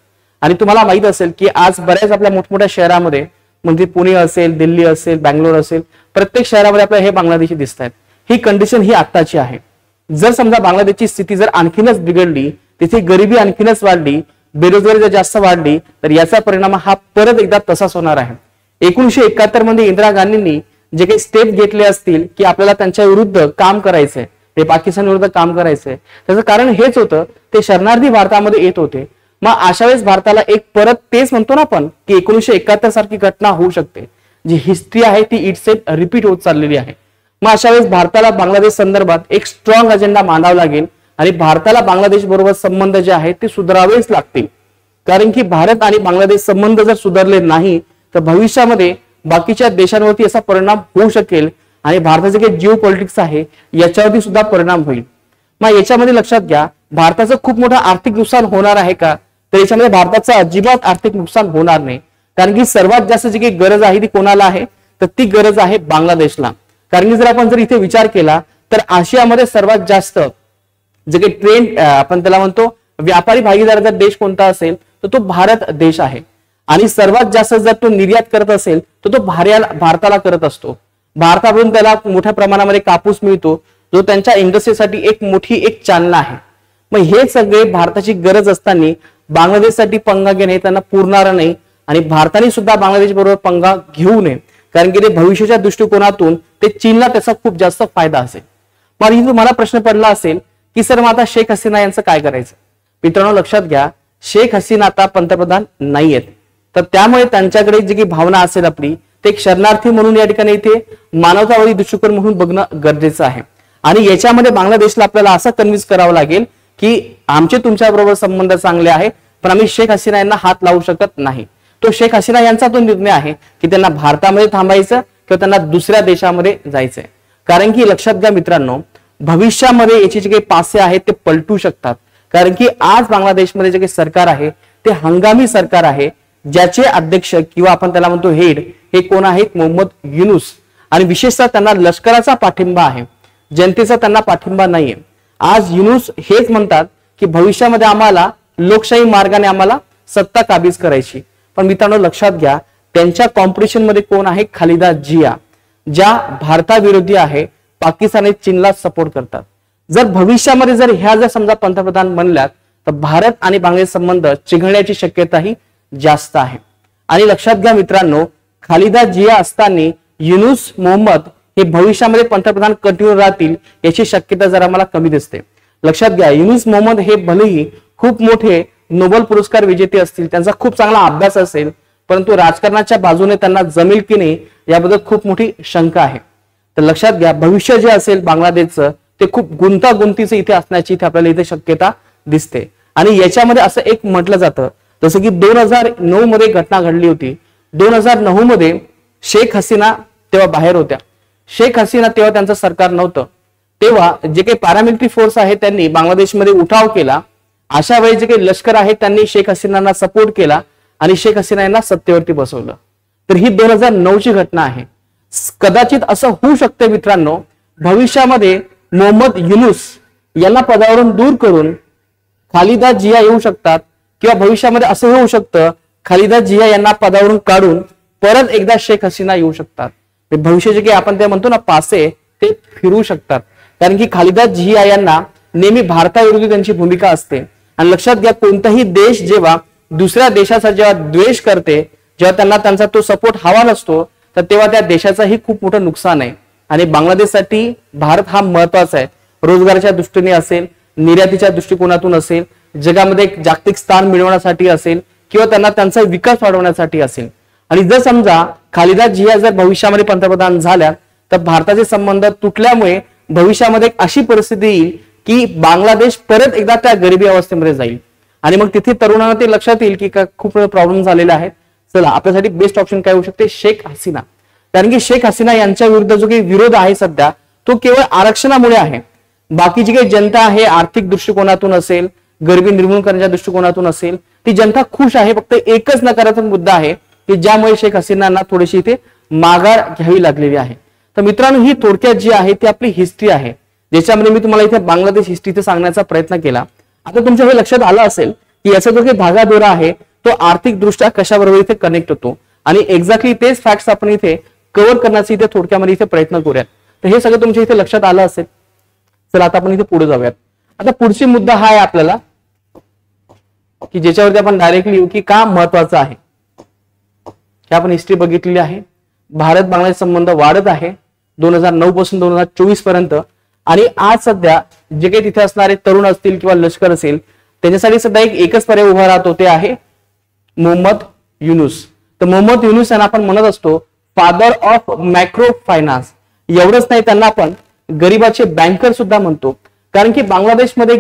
A: आणि तुम्हाला माहित असेल की आज बऱ्याच आपल्या मोठमोठ्या शहरामध्ये म्हणजे पुणे असेल, दिल्ली असेल, बँगलोर असेल, प्रत्येक शहरामध्ये आपल्याला हे बांगलादेशी दिसत आहेत. ही कंडिशन ही आत्ताची आहे. जर समजा बांगलादेशची स्थिती जर आणखीनच बिघडली, तिथे गरिबी आणखीनच वाढली, बेरोजगारी जर जास्त वाढली तर याचा परिणाम हा परत एकदा तसाच होणार आहे. 1971 मध्ये इंदिरा गांधींनी जे काही स्टेप घेतले असतील की आपल्याला त्यांच्या विरुद्ध काम करायचंय, ते पाकिस्तान विरुद्ध काम करायचंय, त्याचं कारण हेच होतं ते शरणार्थी भारतामध्ये येत होते. मग अशा वेळेस भारताला एक परत तेच म्हणतो ना आपण की 1971 सारखी घटना होऊ शकते. जी हिस्ट्री आहे ती इटसेल्फ रिपीट होत चाललेली आहे. मग अशा वेळेस भारताला बांगलादेश संदर्भात एक स्ट्रॉंग अजेंडा मांडावा लागेल. आणि भारताला बांगलादेश बरोबर संबंध जे आहेत ते सुधारावेच लागतील. कारण की भारत आणि बांगलादेश संबंध जर सुधारले नाही तर भविष्यामध्ये बाकीच्या देशांवरती असा परिणाम होऊ शकेल आणि भारताचे जे जिओ पॉलिटिक्स आहे याच्यावरती सुद्धा परिणाम होईल. मग याच्यामध्ये लक्षात घ्या, भारताचं खूप मोठं आर्थिक नुकसान होणार आहे का? तर याच्यामध्ये भारताचं अजिबात आर्थिक नुकसान होणार नाही. कारण की सर्वात जास्त जी काही गरज आहे ती कोणाला आहे, तर ती गरज आहे बांगलादेशला. कारण की जर आपण इथे विचार केला तर आशियामध्ये सर्वात जास्त जे काही ट्रेंड आपण त्याला म्हणतो व्यापारी भागीदाराचा देश कोणता असेल तर तो भारत देश आहे. आणि सर्वात जास्त जर तो निर्यात करत असेल तर तो भारताला करत असतो. भारताकडून त्याला मोठ्या प्रमाणामध्ये कापूस मिळतो जो त्यांच्या इंडस्ट्रीसाठी एक मोठी चालना आहे. मग हे सगळे भारताची गरज असताना बांगलादेशसाठी पंगा घेणे त्यांना पुरणार नाही आणि भारताने सुद्धा बांगलादेश बरोबर पंगा घेऊ नये. कारण की ते भविष्याच्या दृष्टिकोनातून ते चीनला त्याचा खूप जास्त फायदा असेल. मग इथे तुम्हाला प्रश्न पडला असेल की सर मग आता शेख हसीना यांचं काय करायचं? मित्रांनो लक्षात घ्या, शेख हसीना आता पंतप्रधान नाही आहेत, तर त्यामुळे त्यांच्याकडे जी काही भावना असेल आपली ते एक शरणार्थी म्हणून या ठिकाणी इथे मानवतावादी दृष्टिकोन म्हणून बघणं गरजेचं आहे. आणि याच्यामध्ये बांगलादेशला आपल्याला असं कन्व्हिन्स करावं लागेल की आमचे तुमच्या बरोबर संबंध चांगले आहे पण आम्ही शेख हसीना यांना हात लावू शकत नाही. तो शेख हसीना यांचा तो निर्णय आहे की त्यांना भारतामध्ये थांबायचं किंवा त्यांना दुसऱ्या देशामध्ये जायचंय. कारण की लक्षात घ्या मित्रांनो, भविष्यामध्ये याचे जे काही पासे आहेत ते पलटू शकतात. कारण की आज बांगलादेशमध्ये जे काही सरकार आहे ते हंगामी सरकार आहे, ज्याचे अध्यक्ष किंवा आपण त्याला म्हणतो हेड हे कोण आहेत? मोहम्मद युनूस. आणि विशेषतः त्यांना लष्कराचा पाठिंबा आहे, जनतेचा त्यांना पाठिंबा नाहीये. आज युनूस हेच म्हणतात की भविष्यामध्ये आम्हाला लोकशाही मार्गाने आम्हाला सत्ता काबीज करायची. पण मित्रांनो लक्षात घ्या, त्यांच्या कॉम्पिटिशन मध्ये कोण आहे? खालिदा जिया, ज्या भारताविरोधी आहे, पाकिस्तान आणि चीनला सपोर्ट करतात. जर भविष्यामध्ये जर ह्या जर समजा पंतप्रधान बनल्यात तर भारत आणि बांगलादेश संबंध चिघळण्याची शक्यताही जास्त आहे. आणि लक्षात घ्या मित्रांनो, खालिदा जिया असताना युनूस मोहम्मद हे भविष्यामध्ये पंतप्रधान कंटिन्यू राहतील याची शक्यता जरा मला कमी दिसते. लक्षात घ्या, युनूस मोहम्मद हे भलेही खूप मोठे नोबेल पुरस्कार विजेते असतील, त्यांचा खूप चांगला अभ्यास असेल, परंतु राजकारणाच्या बाजूने त्यांना जमेल की नाही याबद्दल खूप मोठी शंका आहे. तर लक्षात घ्या, भविष्य जे असेल बांगलादेशचं ते खूप गुंतागुंतीचं इथे असण्याची इथे आपल्याला इथे शक्यता दिसते. आणि याच्यामध्ये असं एक म्हटलं जातं जसं की 2009 मध्ये घटना घडली होती. 2009 मध्ये शेख हसीना तेव्हा बाहेर होत्या. शेख हसीना तेव्हा त्यांचं सरकार नव्हतं. तेव्हा जे काही पॅरामिलिटरी फोर्स आहे त्यांनी बांगलादेशमध्ये उठाव केला. अशा वेळी जे काही लष्कर आहे त्यांनी शेख हसीनांना सपोर्ट केला आणि शेख हसीना यांना सत्तेवरती बसवलं. तर ही 2009 ची घटना आहे. कदाचित असं होऊ शकतं मित्रांनो, भविष्यामध्ये मोहम्मद युनूस यांना पदावरून दूर करून खालिदा जिया येऊ शकतात किंवा भविष्यामध्ये असं होऊ शकतं खालिदा जिया यांना पदावरून काढून परत एकदा शेख हसीना येऊ शकतात. भविष्याचे काही आपण ते म्हणतो ना पासे ते फिरू शकतात. कारण की खालिदा जिया यांना नेहमी भारताविरोधी त्यांची भूमिका असते. आणि लक्षात घ्या, कोणताही देश जेव्हा दुसऱ्या देशाचा जेव्हा द्वेष करते, जेव्हा त्यांना त्यांचा तो सपोर्ट हवा नसतो, तर तेव्हा त्या देशाचाही खूप मोठं नुकसान आहे. आणि बांगलादेशसाठी भारत हा महत्वाचा आहे. रोजगाराच्या दृष्टीने असेल, निर्यातीच्या दृष्टिकोनातून असेल, जगामध्ये एक जागतिक स्थान मिळवण्यासाठी असेल किंवा त्यांना त्यांचा विकास वाढवण्यासाठी असेल. आणि जर समजा खालिदा जिया जर भविष्यामध्ये पंतप्रधान झाल्या तर भारताचे संबंध तुटल्यामुळे भविष्यामध्ये अशी परिस्थिती येईल की बांगलादेश परत एकदा त्या गरिबी अवस्थेमध्ये जाईल. आणि मग तिथे तरुणांना ते लक्षात येईल की खूप प्रॉब्लेम झालेला आहे. चला, आपल्यासाठी बेस्ट ऑप्शन काय होऊ शकते? शेख हसीना. कारण की शेख हसीना यांच्या विरुद्ध जो काही विरोध आहे सध्या तो केवळ आरक्षणामुळे आहे. बाकीची काही जनता आहे आर्थिक दृष्टिकोनातून असेल, गरिबी निर्मूलन करण्याच्या दृष्टिकोनातून असेल, ती जनता खुश आहे. फक्त एकच नकारात्मक मुद्दा आहे की ज्यामुळे शेख हसीनांना थोडीशी इथे माघार घ्यावी लागलेली आहे. तर मित्रांनो, ही थोडक्यात जी आहे ती आपली हिस्ट्री आहे, ज्याच्यामध्ये मी तुम्हाला इथे बांगलादेश हिस्ट्री इथे सांगण्याचा प्रयत्न केला. आता तुमच्या हे लक्षात आलं असेल की याचा जो काही धागादोरा आहे तो आर्थिक दृष्ट्या कशाबरोबर इथे कनेक्ट होतो आणि एक्झॅक्टली तेच फॅक्ट्स आपण इथे कव्हर करण्याचा इथे थोडक्यामध्ये इथे प्रयत्न करूयात. तर हे सगळं तुमच्या इथे लक्षात आलं असेल. चला आता आपण इथे पुढे जाऊयात. आता पुढची मुद्दा हा आहे आपल्याला की ज्याच्यावरती आपण डायरेक्टली येऊ की का महत्वाचं आहे. की आपण हिस्ट्री बघितलेली आहे. भारत बांगलादेश संबंध वाढत आहे 2009 पासून 2024 पर्यंत. आणि आज सध्या जे काही तिथे असणारे तरुण असतील किंवा लष्कर असेल त्यांच्यासाठी सध्या एकच पर्याय उभा राहतो, ते आहे मोहम्मद युनूस. तर मोहम्मद युनूस यांना आपण म्हणत असतो फादर ऑफ मॅक्रो फायनान्स. एवढंच नाही, त्यांना आपण गरीबाचे बँकर सुद्धा म्हणतो. कारण की बांगलादेशमध्ये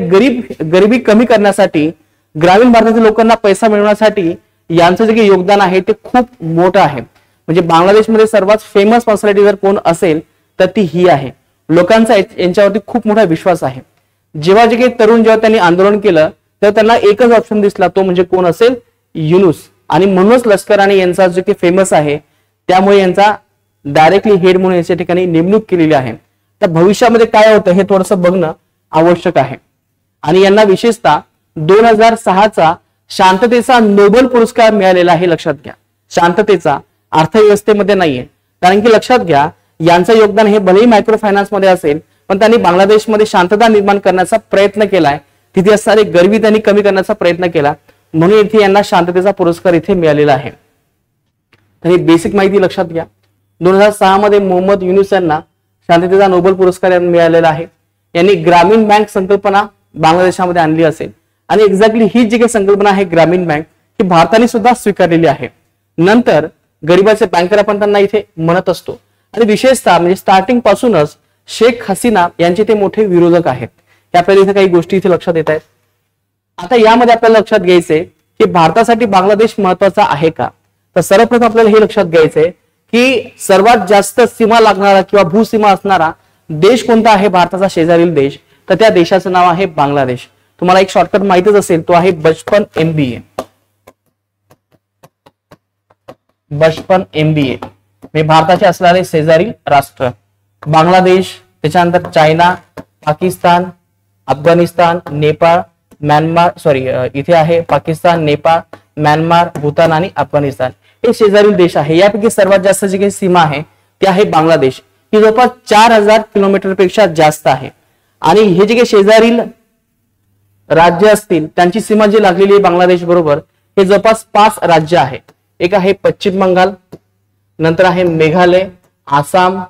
A: गरिबी कमी करण्यासाठी, ग्रामीण भारतातील लोकांना पैसा मिळवण्यासाठी यांचं जे काही योगदान आहे ते खूप मोठं आहे. म्हणजे बांगलादेशमध्ये सर्वात फेमस पर्सनॅलिटी जर कोण असेल तर ती ही आहे. लोकांचा यांच्यावरती खूप मोठा विश्वास आहे. जेव्हा जे काही तरुण जेव्हा त्यांनी आंदोलन केलं तर त्यांना एकच ऑप्शन दिसला, तो म्हणजे कोण असेल, युनुस. आणि म्हणूनच लष्कराने यांचा जे काही फेमस आहे त्यामुळे यांचा डायरेक्टली हेड म्हणून याच्या ठिकाणी नेमणूक केलेली आहे. तर भविष्यामध्ये काय होतं हे थोडंसं बघणं आवश्यक आहे. आणि यांना विशेषतः 2006चा शांततेचा नोबेल पुरस्कार मिळालेला आहे. लक्षात घ्या, शांततेचा, अर्थव्यवस्थेमध्ये नाहीये. कारण की लक्षात घ्या, यांचं योगदान हे भलेही मायक्रो फायनान्स मध्ये असेल, पण त्यांनी बांगलादेशमध्ये शांतता निर्माण करण्याचा प्रयत्न केलाय. तिथे असणारी गरिबी त्यांनी कमी करण्याचा प्रयत्न केला, म्हणून इथे यांना शांततेचा पुरस्कार इथे मिळालेला आहे. तर ही बेसिक माहिती लक्षात घ्या. 2006 मध्ये मोहम्मद युनुस यांना शांततेचा नोबेल पुरस्कार मिळालेला आहे. यांनी ग्रामीण बँक संकल्पना बांगलादेशामध्ये आणली असेल, आणि एक्झॅक्टली ही जी काही संकल्पना आहे ग्रामीण बँक, ही भारताने सुद्धा स्वीकारलेली आहे. नंतर गरिबाचे बँकर आपण त्यांना इथे म्हणत असतो. आणि विशेषतः म्हणजे स्टार्टिंग पासूनच शेख हसीना यांचे ते मोठे विरोधक आहेत. हे आपल्याला इथे काही गोष्टी इथे लक्षात येत आहेत. आता यामध्ये आपल्याला लक्षात घ्यायचंय की भारतासाठी बांगलादेश महत्वाचा आहे का. तर सर्वप्रथम आपल्याला हे लक्षात घ्यायचंय की सर्वात जास्त सीमा लागणारा किंवा भूसीमा असणारा देश कोणता आहे, भारताचा शेजारील देश. तर त्या देशाचं नाव आहे बांगलादेश. तुम्हाला एक शॉर्टकट माहितच असेल, तो आहे बचपन MBA. बचपन MBA हे भारताचे असणारे शेजारील राष्ट्र बांगलादेश, त्याच्यानंतर चायना, पाकिस्तान, अफगाणिस्तान, नेपाळ, म्यानमार, इथे आहे पाकिस्तान, नेपाळ, म्यानमार, भूतान आणि अफगाणिस्तान. हे शेजारील देश आहे. यापैकी सर्वात जास्त जी काही सीमा आहे ती आहे बांगलादेश, ही जवळपास 4000 किलोमीटर पेक्षा जास्त आहे. आणि हे जे काही शेजारील राज्य असतील त्यांची सीमा जी लागलेली आहे बांगलादेश बरोबर, हे जवळपास 5 राज्य आहे. एक आहे पश्चिम बंगाल, नंतर आहे मेघालय, आसाम,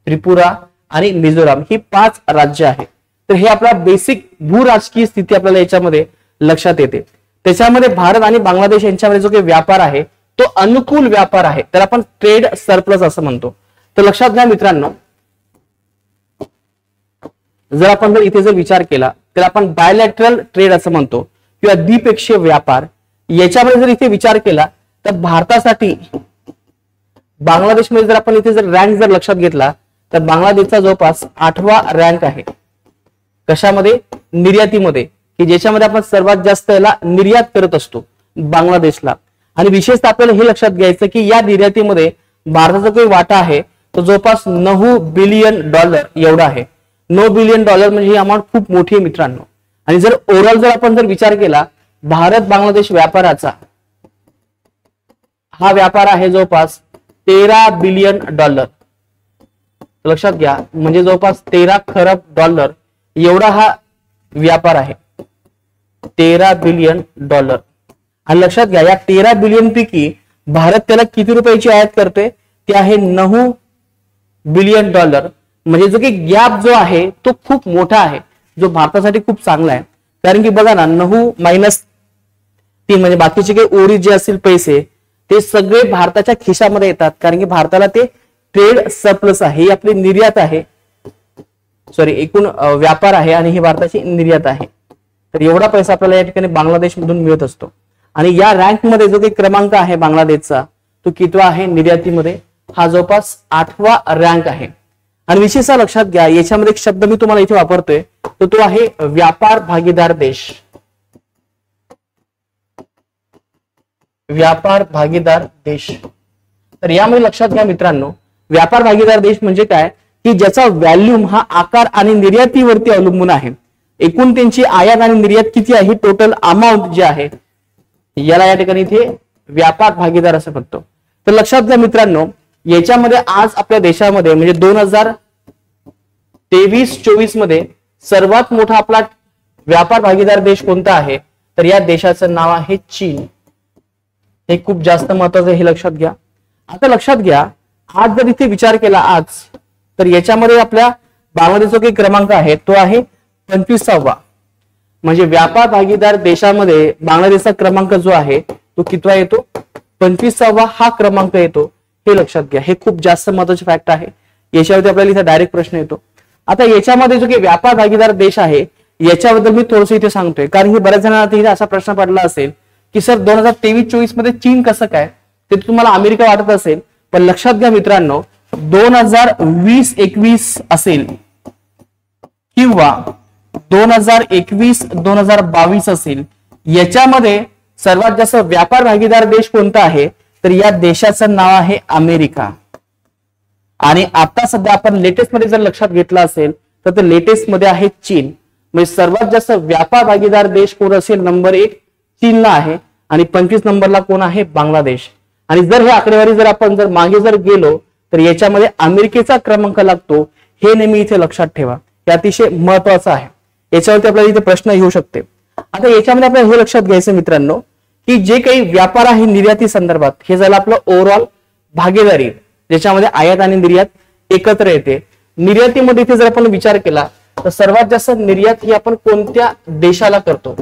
A: त्रिपुरा आणि मिझोराम. ही 5 राज्य आहे. तर हे आपला बेसिक भूराजकीय स्थिती आपल्याला याच्यामध्ये लक्षात येते. त्याच्यामध्ये भारत आणि बांगलादेश यांच्यामध्ये जो काही व्यापार आहे तो अनुकूल व्यापार आहे, तर आपण ट्रेड सरप्लस असं म्हणतो. तर लक्षात घ्या मित्रांनो, जर आपण इथे जर विचार केला तर आपण बायलॅटरल ट्रेड असं म्हणतो किंवा द्विपक्षीय व्यापार. याच्यामध्ये जर इथे विचार केला तर भारतासाठी बांगलादेशमध्ये जर आपण इथे जर रँक जर लक्षात घेतला तर बांगलादेशचा जवळपास 8वा रँक आहे. कशामध्ये, निर्यातीमध्ये, की ज्याच्यामध्ये आपण सर्वात जास्त याला निर्यात करत असतो बांगलादेशला. आणि विशेषतः आपल्याला हे लक्षात घ्यायचं की या निर्यातीमध्ये भारताचा काही वाटा आहे तो जवळपास $9 बिलियन एवढा आहे. $9 बिलियन म्हणजे ही अमाऊंट खूप मोठी आहे मित्रांनो. आणि जर ओव्हरऑल जर आपण जर विचार केला भारत बांगलादेश व्यापाराचा, हा व्यापार आहे जवळपास $13 बिलियन. लक्षात घ्या, म्हणजे जवळपास $13 खरब एवढा हा व्यापार आहे. $13 बिलियन. आणि लक्षात घ्या, या 13 बिलियन पैकी भारत त्याला किती रुपयाची आयात करते, ते आहे $9 बिलियन. म्हणजे जो की गॅप जो आहे तो खूप मोठा आहे, जो भारतासाठी खूप चांगला आहे. कारण की बघा ना, 9-3 म्हणजे बाकीचे काही ओरी जे असतील पैसे ते सगळे भारताच्या खिशामध्ये येतात. कारण की भारताला ते ट्रेड सरप्लस आहे, ही आपली निर्यात आहे, एकूण व्यापार आहे आणि ही भारताची निर्यात आहे. तर एवढा पैसा आपल्याला या ठिकाणी बांगलादेश मधून मिळत असतो. आणि या रँक मध्ये जो काही क्रमांक आहे बांगलादेशचा तो कितवा आहे निर्यातीमध्ये, हा जवळपास 8वा रँक आहे. आणि विशेषतः लक्षात घ्या, याच्यामध्ये एक शब्द मी तुम्हाला इथे वापरतोय तर तो आहे व्यापार भागीदार देश. व्यापार भागीदार देश. तर यामध्ये लक्षात घ्या मित्रांनो, व्यापार भागीदार देश म्हणजे काय, की ज्याचा व्हॅल्यूम हा आकार आणि निर्यातीवरती अवलंबून आहे. एकूण त्यांची आयात आणि निर्यात किती आहे, टोटल अमाऊंट जे आहे, याला या ठिकाणी इथे व्यापार भागीदार असं म्हणतो. तर लक्षात घ्या मित्रांनो, याच्यामध्ये आज आपल्या देशामध्ये म्हणजे 2023-24 मध्ये सर्वात मोठा आपला व्यापार भागीदार देश कोणता आहे, तर या देशाचं नाव आहे चीन. हे खूप जास्त महत्वाचं हे लक्षात घ्या. आता लक्षात घ्या, आज जर इथे विचार केला आज, तर याच्यामध्ये आपल्या बांगलादेशचा काही क्रमांक आहे तो आहे 25वा. म्हणजे व्यापार भागीदार देशामध्ये बांगलादेशचा क्रमांक जो आहे तो कितवा येतो, 25वा हा क्रमांक येतो. हे लक्षात घ्या, हे खूप जास्त महत्वाचे फॅक्ट आहे. याच्यावरती आपल्याला इथे डायरेक्ट प्रश्न येतो. आता याच्यामध्ये जो काही व्यापार भागीदार देश आहे याच्याबद्दल मी थोडस इथे सांगतोय, कारण की बऱ्याच जणांना इथे असा प्रश्न पडला असेल की सर 2023-24 मध्ये चीन कसं काय, ते तुम्हाला अमेरिका वाटत असेल, पण लक्षात घ्या मित्रांनो 2020-21 असेल किंवा 2021-2022 असेल, याच्यामध्ये सर्वात जास्त व्यापार भागीदार देश कोणता आहे, तर या देशाचं नाव आहे अमेरिका. आणि आता सध्या आपण लेटेस्ट मध्ये जर लक्षात घेतला असेल तर ते लेटेस्ट मध्ये आहे चीन. म्हणजे सर्वात जास्त व्यापार भागीदार देश कोण असेल, नंबर 1 चीनला आहे आणि 25 नंबरला कोण आहे, बांगलादेश. आणि जर हे आकडेवारी जर आपण जर मागे जर गेलो तर याच्यामध्ये अमेरिकेचा क्रमांक लागतो, हे नेहमी इथे लक्षात ठेवा, हे अतिशय महत्वाचं आहे. याच्यावरती आपल्याला इथे प्रश्न येऊ शकते. आता याच्यामध्ये आपल्याला हे लक्षात घ्यायचं मित्रांनो की जे काही व्यापार आहे निर्याती संदर्भात, हे झालं आपलं ओव्हरऑल भागीदारी, ज्याच्यामध्ये आयात आणि निर्यात एकत्र येते. निर्यातीमध्ये इथे जर आपण विचार केला तर सर्वात जास्त निर्यात ही आपण कोणत्या देशाला करतो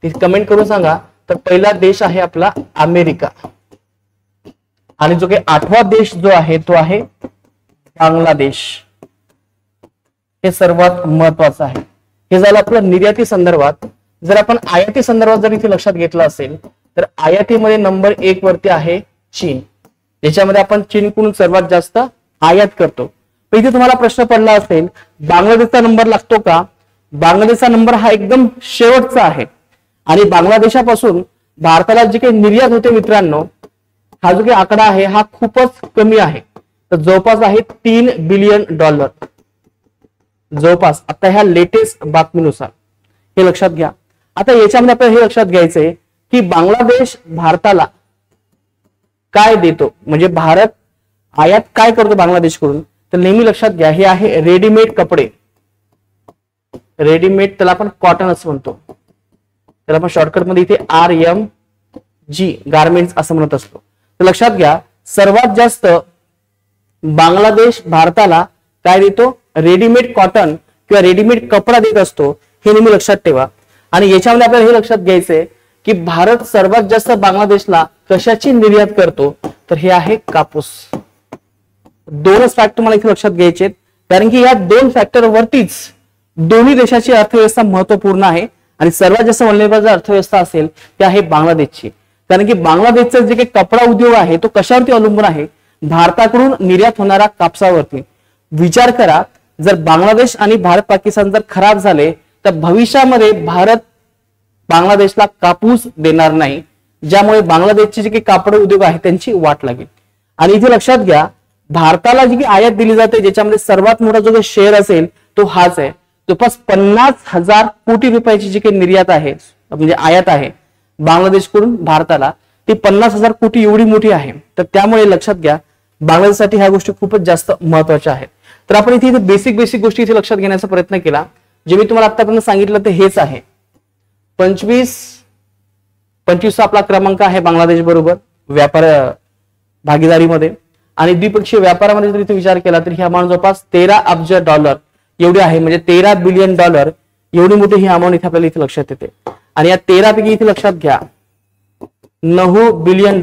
A: ते कमेंट करून सांगा. तर पहिला देश आहे आपला अमेरिका आणि जो काही 8वा देश जो आहे तो आहे बांगलादेश. हे सर्वात महत्वाचं आहे. हे झालं आपलं निर्याती संदर्भात. जर आपण आयाती संदर्भात जर इथे लक्षात घेतलं असेल तर आयातीमध्ये नंबर 1 वरती आहे चीन, ज्याच्यामध्ये आपण चीनकडून सर्वात जास्त आयात करतो. इथे तुम्हाला प्रश्न पडला असेल बांगलादेशचा नंबर लागतो का, बांगलादेशचा नंबर हा एकदम शेवटचा आहे. आणि बांगलादेशापासून भारताला जे काही निर्यात होते मित्रांनो, हा जो काही आकडा आहे हा खूपच कमी आहे. तर जवळपास आहे $3 बिलियन जवळपास, आता ह्या लेटेस्ट बातमीनुसार. हे लक्षात घ्या. आता याच्यामध्ये आपल्याला हे लक्षात घ्यायचंय की बांगलादेश भारताला काय देतो, म्हणजे भारत आयात काय करतो बांगलादेशकडून, तर नेहमी लक्षात घ्या हे आहे रेडीमेड कपडे. रेडीमेड त्याला आपण कॉटन असं म्हणतो, त्याला आपण शॉर्टकट मध्ये इथे RMG गारमेंट्स असं म्हणत असतो. तर लक्षात घ्या सर्वात जास्त बांगलादेश भारताला काय देतो, रेडीमेड कॉटन किंवा रेडीमेड कपडा देत असतो, हे नेहमी लक्षात ठेवा. आणि याच्यामध्ये आपल्याला हे लक्षात घ्यायचंय की भारत सर्वात जास्त बांगलादेशला कशाची निर्यात करतो, तर हे आहे कापूस. दोनच फॅक्ट तुम्हाला इथे लक्षात घ्यायचे, कारण की या 2 फॅक्टर वरतीच दोन्ही देशाची अर्थव्यवस्था महत्वपूर्ण आहे. आणि सर्वात जास्त वल्नरेबल अर्थव्यवस्था असेल ते आहे बांगलादेशची, कारण की बांगलादेशचा जे काही कपडा उद्योग आहे तो कशावरती अवलंबून आहे, भारताकडून निर्यात होणाऱ्या कापसावरती. विचार करा जर बांगलादेश आणि भारत पाकिस्तान जर खराब झाले तर भविष्यामध्ये भारत बांगलादेशला कापूस देणार नाही, ज्यामुळे बांगलादेशचे जे काही कापड उद्योग आहे त्यांची वाट लागेल. आणि इथे लक्षात घ्या भारताला जी काही आयात दिली जाते ज्याच्यामध्ये सर्वात मोठा जो काही शेअर असेल तो हाच आहे. जवळपास 50,000 कोटी रुपयाची जी काही निर्यात आहे म्हणजे आयात आहे बांगलादेशकडून भारताला, ती 50,000 कोटी एवढी मोठी आहे. तर त्यामुळे लक्षात घ्या बांगलादेशसाठी ह्या गोष्टी खूपच जास्त महत्वाच्या आहेत. तर आपण इथे बेसिक गोष्टी इथे लक्षात घेण्याचा प्रयत्न केला. जे मी तुम्हाला आतापर्यंत सांगितलं ते हेच आहे. 25 आपला क्रमांक आहे बांगलादेश बरोबर व्यापार भागीदारीमध्ये. आणि द्विपक्षीय व्यापारामध्ये जर इथे विचार केला तर ही अमाऊंट जवळपास $13 अब्ज एवढी आहे, म्हणजे $13 बिलियन एवढी मोठी ही अमाऊंट इथे आपल्याला इथे लक्षात येते. आणि या 13 पैकी इथे लक्षात घ्या $9 बिलियन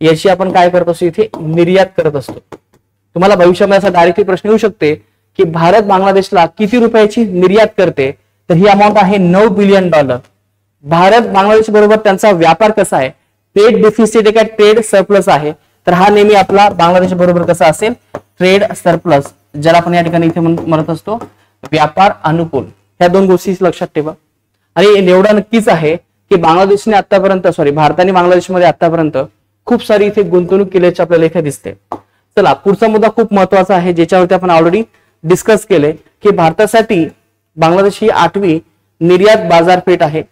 A: याची आपण काय करत असतो, इथे निर्यात करत असतो. तुम्हाला भविष्यामध्ये असा डायरेक्टली प्रश्न येऊ शकते की भारत बांगलादेशला किती रुपयाची निर्यात करते, तर ही अमाऊंट आहे $9 बिलियन. भारत बांगलादेश बरोबर त्यांचा व्यापार कसा आहे, ट्रेड डेफिसिट आहे का ट्रेड सरप्लस आहे, तर हा नेहमी आपला बांगलादेश बरोबर कसा असेल, ट्रेड सरप्लस, ज्याला आपण या ठिकाणी इथे म्हणत असतो व्यापार अनुकूल. ह्या 2 गोष्टी लक्षात ठेवा. आणि एवढा नक्कीच आहे की बांगलादेशने आतापर्यंत भारताने बांगलादेशमध्ये आतापर्यंत खूप सारी इथे गुंतवणूक केल्याचे आपल्याला इथे दिसते. चला पुढचा मुद्दा खूप महत्वाचा आहे ज्याच्यावरती आपण ऑलरेडी डिस्कस केले की भारतासाठी बांगलादेश ही 8वी निर्यात बाजारपेठ आहे,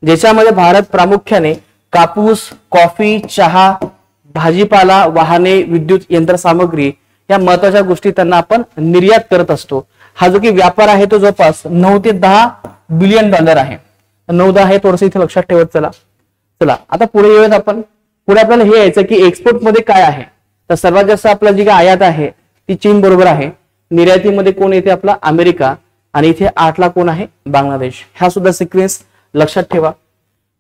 A: ज्याच्यामध्ये भारत प्रामुख्याने कापूस, कॉफी, चहा, भाजीपाला, वाहने, विद्युत यंत्रसामग्री या महत्वाच्या गोष्टी त्यांना आपण निर्यात करत असतो. हा जो की व्यापार आहे तो जवळपास $9 ते $10 बिलियन आहे. 9-10 हे थोडंसं इथे लक्षात ठेवत चला आता पुढे येऊयात आपण. पुढे आपल्याला हे यायचं की एक्सपोर्ट मध्ये काय आहे, तर सर्वात जास्त आपला जी काय आयात आहे ती चीन बरोबर आहे. निर्यातीमध्ये कोण येते, आपला अमेरिका. आणि इथे 8ला कोण आहे, बांगलादेश. हा सुद्धा सिक्वेन्स लक्षात ठेवा.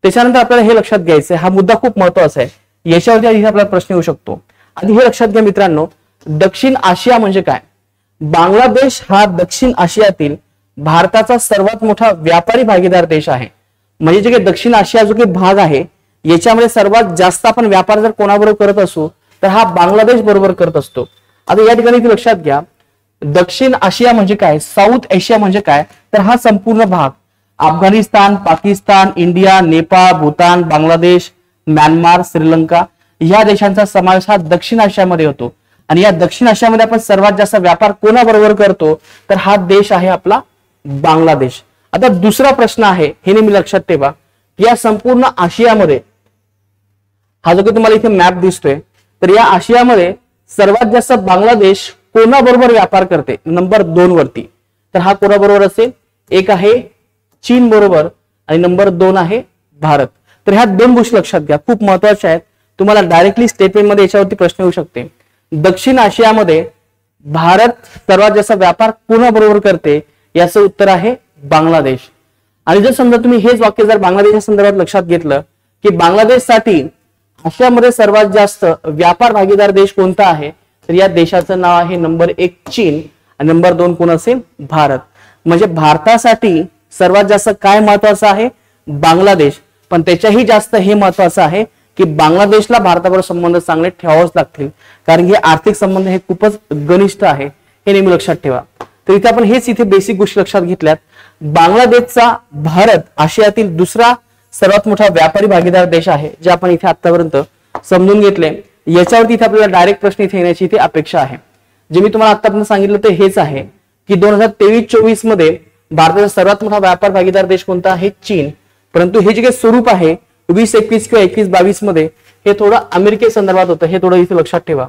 A: त्याच्यानंतर आपल्याला हे लक्षात घ्यायचंय, हा मुद्दा खूप महत्वाचा आहे, याच्यावरती आपल्याला प्रश्न येऊ शकतो. आधी हे लक्षात घ्या मित्रांनो, दक्षिण आशिया म्हणजे काय. बांगलादेश हा दक्षिण आशियातील भारताचा सर्वात मोठा व्यापारी भागीदार देश आहे. म्हणजे जे काही दक्षिण आशिया जो काही भाग आहे याच्यामध्ये सर्वात जास्त आपण व्यापार जर कोणाबरोबर करत असू तर हा बांगलादेश बरोबर करत असतो. आता या ठिकाणी लक्षात घ्या, दक्षिण आशिया म्हणजे काय, साऊथ एशिया म्हणजे काय, तर हा संपूर्ण भाग अफगाणिस्तान, पाकिस्तान, इंडिया, नेपाळ, भूतान, बांगलादेश, म्यानमार, श्रीलंका या देशांचा समावेश हा दक्षिण आशियामध्ये होतो. आणि या दक्षिण आशियामध्ये आपण सर्वात जास्त व्यापार कोणाबरोबर करतो तर हा देश आहे आपला बांगलादेश. आता दुसरा प्रश्न आहे, हे नेहमी लक्षात ठेवा, या संपूर्ण आशियामध्ये हा जो काही तुम्हाला इथे मॅप दिसतोय तर या आशियामध्ये सर्वात जास्त बांगलादेश कोणाबरोबर व्यापार करते, नंबर 2 वरती. तर हा कोणाबरोबर असेल, एक आहे चीन बरोबर आणि नंबर 2 आहे भारत. तर ह्या 2 गोष्टी लक्षात घ्या, खूप महत्वाच्या आहेत. तुम्हाला डायरेक्टली स्टेटमेंटमध्ये याच्यावरती प्रश्न येऊ शकते. दक्षिण आशियामध्ये भारत सर्वात जास्त व्यापार कोणाबरोबर करते, याचं उत्तर आहे बांगलादेश. आणि जर समजा तुम्ही हेच वाक्य जर बांगलादेशच्या संदर्भात लक्षात घेतलं की बांगलादेशसाठी आशियामध्ये सर्वात जास्त व्यापार भागीदार देश कोणता आहे तर या देशाचं नाव आहे नंबर 1 चीन आणि नंबर 2 कोण असेल, भारत. म्हणजे भारतासाठी सर्वात जास्त काय महत्वाचं आहे, बांगलादेश. पण त्याच्याही जास्त हे महत्वाचं आहे की बांगलादेशला भारताबरोबर संबंध चांगले ठेवावेच लागतील, कारण की आर्थिक संबंध हे खूपच घनिष्ठ आहे, हे नेहमी लक्षात ठेवा. तर इथे आपण हेच इथे बेसिक गोष्टी लक्षात घेतल्यात. बांगलादेशचा भारत आशियातील दुसरा सर्वात मोठा व्यापारी भागीदार देश आहे, जे आपण इथे आतापर्यंत समजून घेतले. याच्यावरती इथे आपल्याला डायरेक्ट प्रश्न इथे येण्याची इथे अपेक्षा आहे. जे मी तुम्हाला आतापर्यंत सांगितलं ते हेच आहे की 2023-24 मध्ये भारताचा सर्वात मोठा व्यापार भागीदार देश कोणता आहे, चीन. परंतु हे जे काही स्वरूप आहे 2021 किंवा 21-22 मध्ये हे थोडं अमेरिके संदर्भात होतं, हे थोडं इथे लक्षात ठेवा.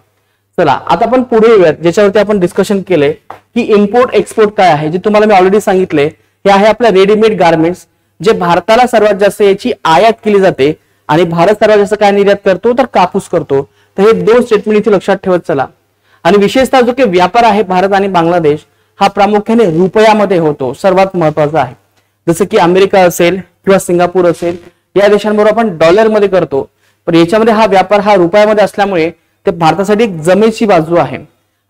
A: चला आता आपण पुढे येऊयात, ज्याच्यावरती आपण डिस्कशन केलंय की इम्पोर्ट एक्सपोर्ट काय आहे. जे तुम्हाला मी ऑलरेडी सांगितले, हे आहे आपल्या रेडीमेड गार्मेंट्स, जे भारताला सर्वात जास्त याची आयात केली जाते आणि भारत सर्वात जास्त काय निर्यात करतो तर कापूस करतो. तर हे 2 स्टेटमेंट इथे लक्षात ठेवत चला. आणि विशेषतः जो काही व्यापार आहे भारत आणि बांगलादेश हा प्रामुख्याने रुपयामध्ये होतो, सर्वात महत्वाचा आहे. जसं की अमेरिका असेल किंवा सिंगापूर असेल या देशांबरोबर आपण डॉलरमध्ये करतो, पण याच्यामध्ये हा व्यापार हा रुपयामध्ये असल्यामुळे ते भारतासाठी एक जमेची बाजू आहे.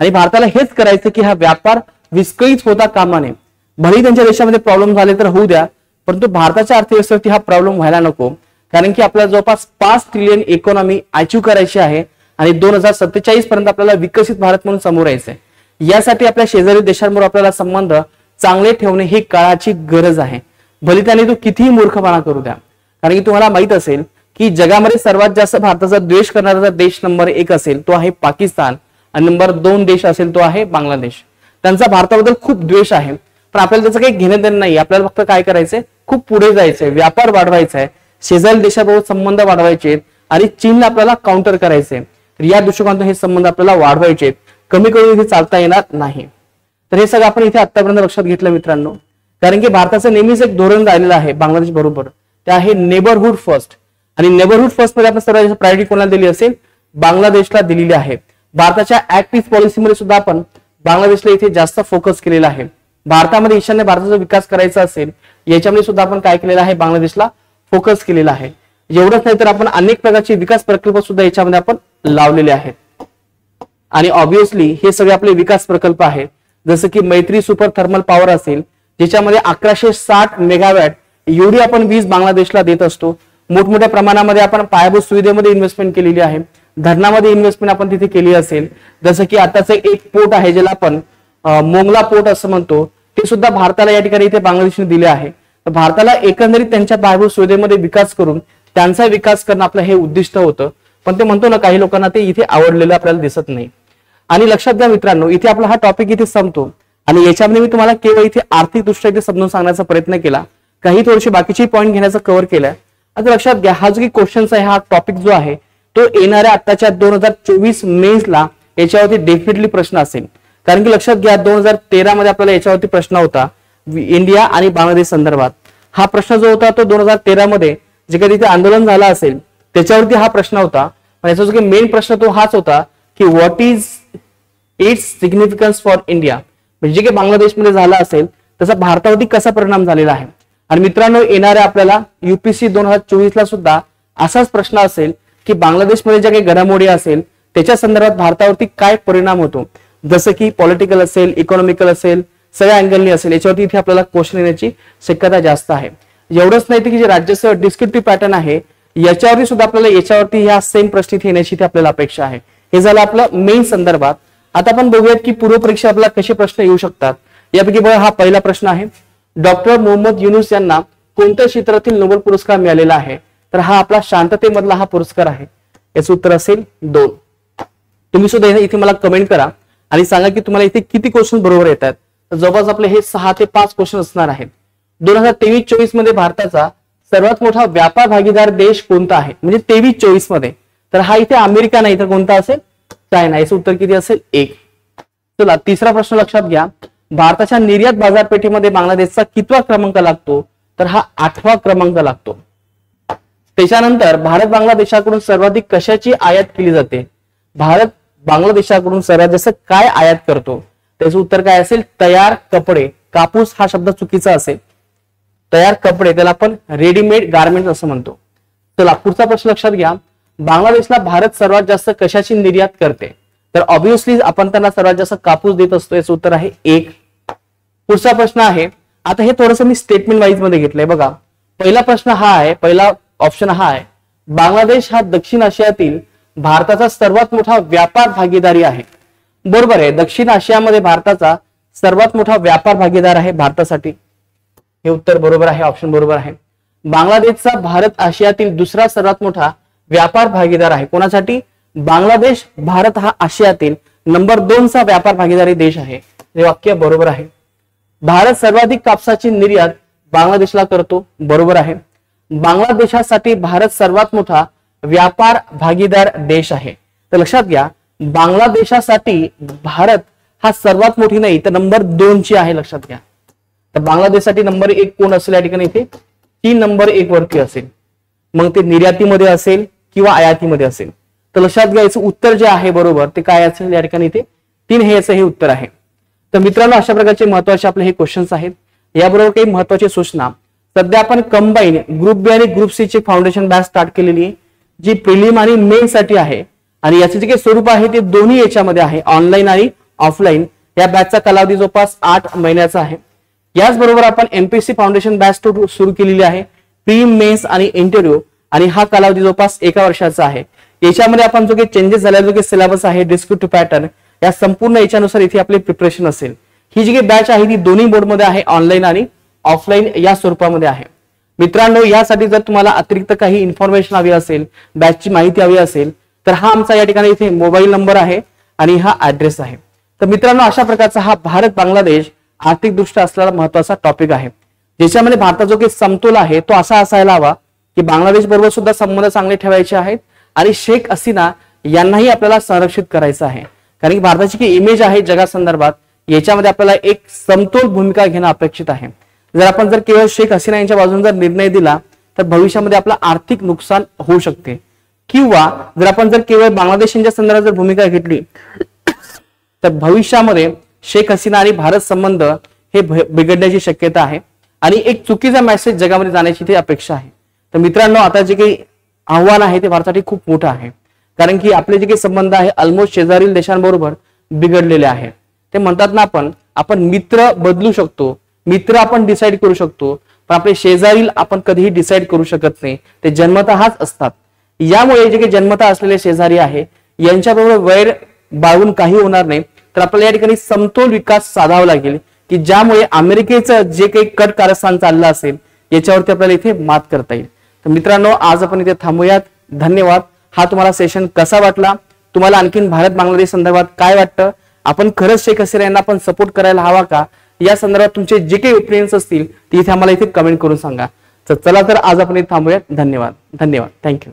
A: आणि भारताला हेच करायचं की हा व्यापार विस्कळीत होता कामा नये. भलेही त्यांच्या देशामध्ये प्रॉब्लेम झाले तर होऊ द्या, परंतु भारताच्या अर्थव्यवस्थेवरती हा प्रॉब्लेम व्हायला नको, कारण की आपल्याला जवळपास 5 ट्रिलियन इकॉनॉमी अचीव्ह करायची आहे आणि 2047 पर्यंत आपल्याला विकसित भारत म्हणून समोर यायचंय. यासाठी आपल्या शेजारी देशांबरोबर आपल्याला संबंध चांगले ठेवणे ही काळाची गरज आहे. भले त्याने तो कितीही मूर्खपणा करू द्या, कारण की तुम्हाला माहित असेल की जगामध्ये सर्वात जास्त भारताचा द्वेष करणारा देश नंबर 1 असेल तो आहे पाकिस्तान आणि नंबर 2 देश असेल तो आहे बांगलादेश. त्यांचा भारताबद्दल खूप द्वेष आहे, पण आपल्याला त्याचं काही घेणं देणं नाही. आपल्याला फक्त काय करायचंय, खूप पुढे जायचंय, व्यापार वाढवायचा आहे, शेजारी देशाबरोबर संबंध वाढवायचे आणि चीनला आपल्याला काउंटर करायचे. तर या दृष्टिकोनातून हे संबंध आपल्याला वाढवायचे, कमी करून इथे चालता येणार नाही. तर हे सगळं आपण इथे आतापर्यंत लक्षात घेतलं मित्रांनो, कारण की भारताचं नेहमीच एक धोरण राहिलेलं आहे बांगलादेश बरोबर, ते आहे नेबरहुड फर्स्ट. आणि नेबरहुड फर्स्ट मध्ये आपण सर्वात प्रायोरिटी कोणाला दिली असेल, बांगलादेशला दिलेली आहे. भारताच्या ऍक्ट ईस्ट पॉलिसीमध्ये सुद्धा आपण बांगलादेशला इथे जास्त फोकस केलेला आहे. भारतामध्ये ईशान्य भारताचा विकास करायचा असेल याच्यामध्ये सुद्धा आपण काय केलेलं आहे, बांगलादेशला फोकस केलेला आहे. एवढंच नाही तर आपण अनेक प्रकारचे विकास प्रकल्प सुद्धा याच्यामध्ये आपण लावलेले आहेत. आणि ऑब्व्हियसली हे सगळे आपले विकास प्रकल्प आहेत, जसं की मैत्री सुपर थर्मल पॉवर असेल ज्याच्यामध्ये 1160 मेगावॅट एवढी आपण वीज बांगलादेशला देत असतो. मोठमोठ्या प्रमाणामध्ये आपण पायाभूत सुविधेमध्ये इन्व्हेस्टमेंट केलेली आहे, धरणामध्ये इन्व्हेस्टमेंट आपण तिथे केली असेल. जसं की आताच एक पोर्ट आहे ज्याला आपण मोंगला पोर्ट असं म्हणतो, ते सुद्धा भारताला या ठिकाणी इथे बांगलादेशने दिले आहे. तर भारताला एकंदरीत त्यांच्या पायाभूत सुविधेमध्ये विकास करून त्यांचा विकास करणं आपलं हे उद्दिष्ट होतं. पण ते म्हणतो ना, काही लोकांना ते इथे आवडलेलं आपल्याला दिसत नाही. आणि लक्षात घ्या मित्रांनो, इथे आपला हा टॉपिक इथे संपतो आणि याच्यामध्ये मी तुम्हाला केवळ इथे आर्थिक दृष्ट्या इथे समजून सांगण्याचा प्रयत्न केला, काही थोडेसे बाकीचे पॉईंट घेण्याचा कव्हर केलाय. आता लक्षात घ्या, हा जो काही क्वेश्चन्स आहे, हा टॉपिक जो आहे तो येणाऱ्या आताच्या 2024 मेन्सला याच्यावरती डेफिनेटली प्रश्न असेल. कारण की लक्षात घ्या 2013 मध्ये आपल्याला याच्यावरती प्रश्न होता इंडिया आणि बांगलादेश संदर्भात. हा प्रश्न जो होता तो 2013 मध्ये जे काही तिथे आंदोलन झालं असेल त्याच्यावरती हा प्रश्न होता. पण याचा जो काही मेन प्रश्न तो हाच होता की what is it's significance for India, म्हणजे जे काही बांगलादेशमध्ये झालं असेल त्याचा भारतावरती कसा परिणाम झालेला आहे. आणि मित्रांनो, येणाऱ्या आपल्याला UPSC 2024 ला सुद्धा असाच प्रश्न असेल की बांगलादेशमध्ये ज्या काही घडामोडी असेल त्याच्या संदर्भात भारतावरती काय परिणाम होतो. जसं की पॉलिटिकल असेल, इकॉनॉमिकल असेल, सगळ्या अँगलनी असेल, याच्यावरती इथे आपल्याला क्वेश्चन येण्याची शक्यता जास्त आहे. एवढंच नाही की जे राज्याचं डिस्क्रिप्टिव्ह पॅटर्न आहे याच्यावरती सुद्धा आपल्याला याच्यावरती ह्या सेम प्रश्न इथे येण्याची आपल्याला अपेक्षा आहे. हे झालं आपलं मेन संदर्भात. आता आपण बघूयात की पूर्व परीक्षा आपल्याला कसे प्रश्न येऊ शकतात. यापैकी बघा हा पहिला प्रश्न आहे, डॉक्टर मोहम्मद युनूस यांना कोणत्या क्षेत्रातील नोबेल पुरस्कार मिळालेला आहे? तर हा आपला शांततेमधला हा पुरस्कार आहे. याचं उत्तर असेल 2. तुम्ही सुद्धा इथे मला कमेंट करा आणि सांगा की तुम्हाला इथे किती क्वेश्चन बरोबर येतात. तर जवळपास आपले हे 6 ते 5 क्वेश्चन असणार आहेत. 2023-24 मध्ये भारताचा सर्वात मोठा व्यापार भागीदार देश कोणता आहे? म्हणजे 23-24 मध्ये. तर हा इथे अमेरिका नाही तर कोणता असेल? चायना. याचं उत्तर किती असेल? 1. चला तिसरा प्रश्न लक्षात घ्या, भारताच्या निर्यात बाजारपेठेमध्ये बांगलादेशचा कितवा क्रमांक लागतो? तर हा 8वा क्रमांक लागतो. त्याच्यानंतर भारत बांगलादेशाकडून सर्वाधिक कशाची आयात केली जाते? भारत बांगलादेशाकडून सर्वात जास्त काय आयात करतो? त्याचं उत्तर काय असेल? तयार कपडे. कापूस हा शब्द चुकीचा असेल. तयार कपडे त्याला आपण रेडीमेड गार्मेंट असं म्हणतो. चला पुढचा प्रश्न लक्षात घ्या, बांगलादेशला भारत सर्वात जास्त कशाची निर्यात करते? तर ऑब्व्हियसली आपण त्यांना सर्वात जास्त कापूस देत असतो. याचं उत्तर आहे 1. पुढचा प्रश्न आहे, आता हे थोडंसं मी स्टेटमेंट वाईज मध्ये घेतलंय बघा. पहिला प्रश्न हा आहे, पहिला ऑप्शन हा आहे, बांगलादेश हा दक्षिण आशियातील भारताचा सर्वात मोठा व्यापार भागीदारी आहे. बरोबर आहे, दक्षिण आशियामध्ये भारताचा सर्वात मोठा व्यापार भागीदार आहे भारतासाठी. हे उत्तर बरोबर आहे, ऑप्शन बरोबर आहे. बांगलादेशचा भारत आशियातील दुसरा सर्वात मोठा व्यापार भागीदार आहे. कोणासाठी? बांगलादेश भारत हा आशियातील नंबर 2 चा व्यापार भागीदारी देश आहे. हे वाक्य बरोबर आहे. भारत सर्वाधिक कापसाची निर्यात बांगलादेशला करतो. बरोबर आहे. बांगलादेशासाठी भारत सर्वात मोठा व्यापार भागीदार देश आहे. तर लक्षात घ्या, बांगलादेशासाठी भारत हा सर्वात मोठी नाही तर नंबर 2 ची आहे. लक्षात घ्या. तर बांगलादेशसाठी नंबर 1 कोण असेल या ठिकाणी? इथे 3 नंबर 1 वरती असेल. मग ते निर्यातीमध्ये असेल किंवा आयातीमध्ये असेल. तर लक्षात घ्या, याचं उत्तर जे आहे बरोबर ते काय असेल या ठिकाणी? इथे 3 हे याचं हे उत्तर आहे. तर मित्रांनो, अशा प्रकारचे महत्वाचे आपले हे क्वेश्चन्स आहेत. याबरोबर काही महत्वाची सूचना, सध्या आपण कंबाईन ग्रुप बी आणि ग्रुप सी ची फाउंडेशन बॅच स्टार्ट केलेली आहे, जी प्रिलिम आणि मेन साठी आहे. आणि याचे जे काही स्वरूप आहे ते दोन्ही याच्यामध्ये आहे, ऑनलाईन आणि ऑफलाईन. या बॅचचा कालावधी जवळपास 8 महिन्याचा आहे. याचबरोबर आपण एमपीएससी फाउंडेशन बॅच सुरू केलेली आहे, प्री मेन्स आणि इंटरव्ह्यू, आणि हा कालावधी जवळपास 1 वर्षाचा आहे. याच्यामध्ये आपण जो काही चेंजेस झालेला जो काही सिलेबस आहे, डिस्क्रिप्टिव्ह पॅटर्न, या संपूर्ण याच्यानुसार इथे आपली प्रिपरेशन असेल. ही जी काही बॅच आहे ती दोन्ही बोर्डमध्ये आहे, ऑनलाईन आणि ऑफलाईन या स्वरूपामध्ये आहे. मित्रांनो, यासाठी जर तुम्हाला अतिरिक्त काही इन्फॉर्मेशन हवी असेल, बॅचची माहिती हवी असेल, तर हा आमचा या ठिकाणी इथे मोबाईल नंबर आहे आणि हा ऍड्रेस आहे. तर मित्रांनो, अशा प्रकारचा हा भारत बांगलादेश आर्थिकदृष्ट्या असलेला महत्वाचा टॉपिक आहे, ज्याच्यामध्ये भारताचा जो काही समतोल आहे तो असा असायला हवा की बांगलादेश बरोबर सुद्धा संबंध चांगले ठेवायचे आहेत आणि शेख हसीना यांनाही आपल्याला संरक्षित करायचं आहे. कारण की भारताची जी इमेज आहे जगासंदर्भात, याच्यामध्ये आपल्याला एक समतोल भूमिका घेणं अपेक्षित आहे. जर आपण केवळ शेख हसीना यांच्या बाजूने जर निर्णय दिला तर भविष्यामध्ये आपलं आर्थिक नुकसान होऊ शकते. किंवा जर आपण केवळ बांगलादेश यांच्या संदर्भात जर भूमिका घेतली तर भविष्यामध्ये शेख हसीना आणि भारत संबंध हे बिघडण्याची शक्यता आहे आणि एक चुकीचा मेसेज जगामध्ये जाण्याची ती अपेक्षा आहे. तर मित्रांनो, आता जे काही आव्हान आहे ते भारतासाठी खूप मोठं आहे, कारण की आपले जे काही संबंध आहे ऑलमोस्ट शेजारील देशांबरोबर बिघडलेले आहे. ते म्हणतात ना, आपण मित्र बदलू शकतो, मित्र आपण डिसाईड करू शकतो, पण आपले शेजारील आपण कधीही डिसाईड करू शकत नाही, ते जन्मतःच असतात. यामुळे जे काही जन्मतः असलेले शेजारी आहे यांच्याबरोबर वैर बाळगून काही होणार नाही. तर आपल्याला या ठिकाणी समतोल विकास साधावा लागेल की ज्यामुळे अमेरिकेचं जे काही कट कारस्थान चाललं असेल याच्यावरती आपल्याला इथे मात करता येईल. तर मित्रांनो, आज आपण इथे थांबूयात. धन्यवाद. हा तुम्हाला सेशन कसा वाटला? तुम्हाला आणखीन भारत बांगलादेश संदर्भात काय वाटतं? आपण खरंच शेख हसीना यांना आपण सपोर्ट करायला हवा का? या संदर्भात तुमचे जे काही ओपिनियन्स असतील ते इथे आम्हाला इथे कमेंट करून सांगा. तर चला, तर आज आपण इथे थांबूयात. धन्यवाद. थँक्यू.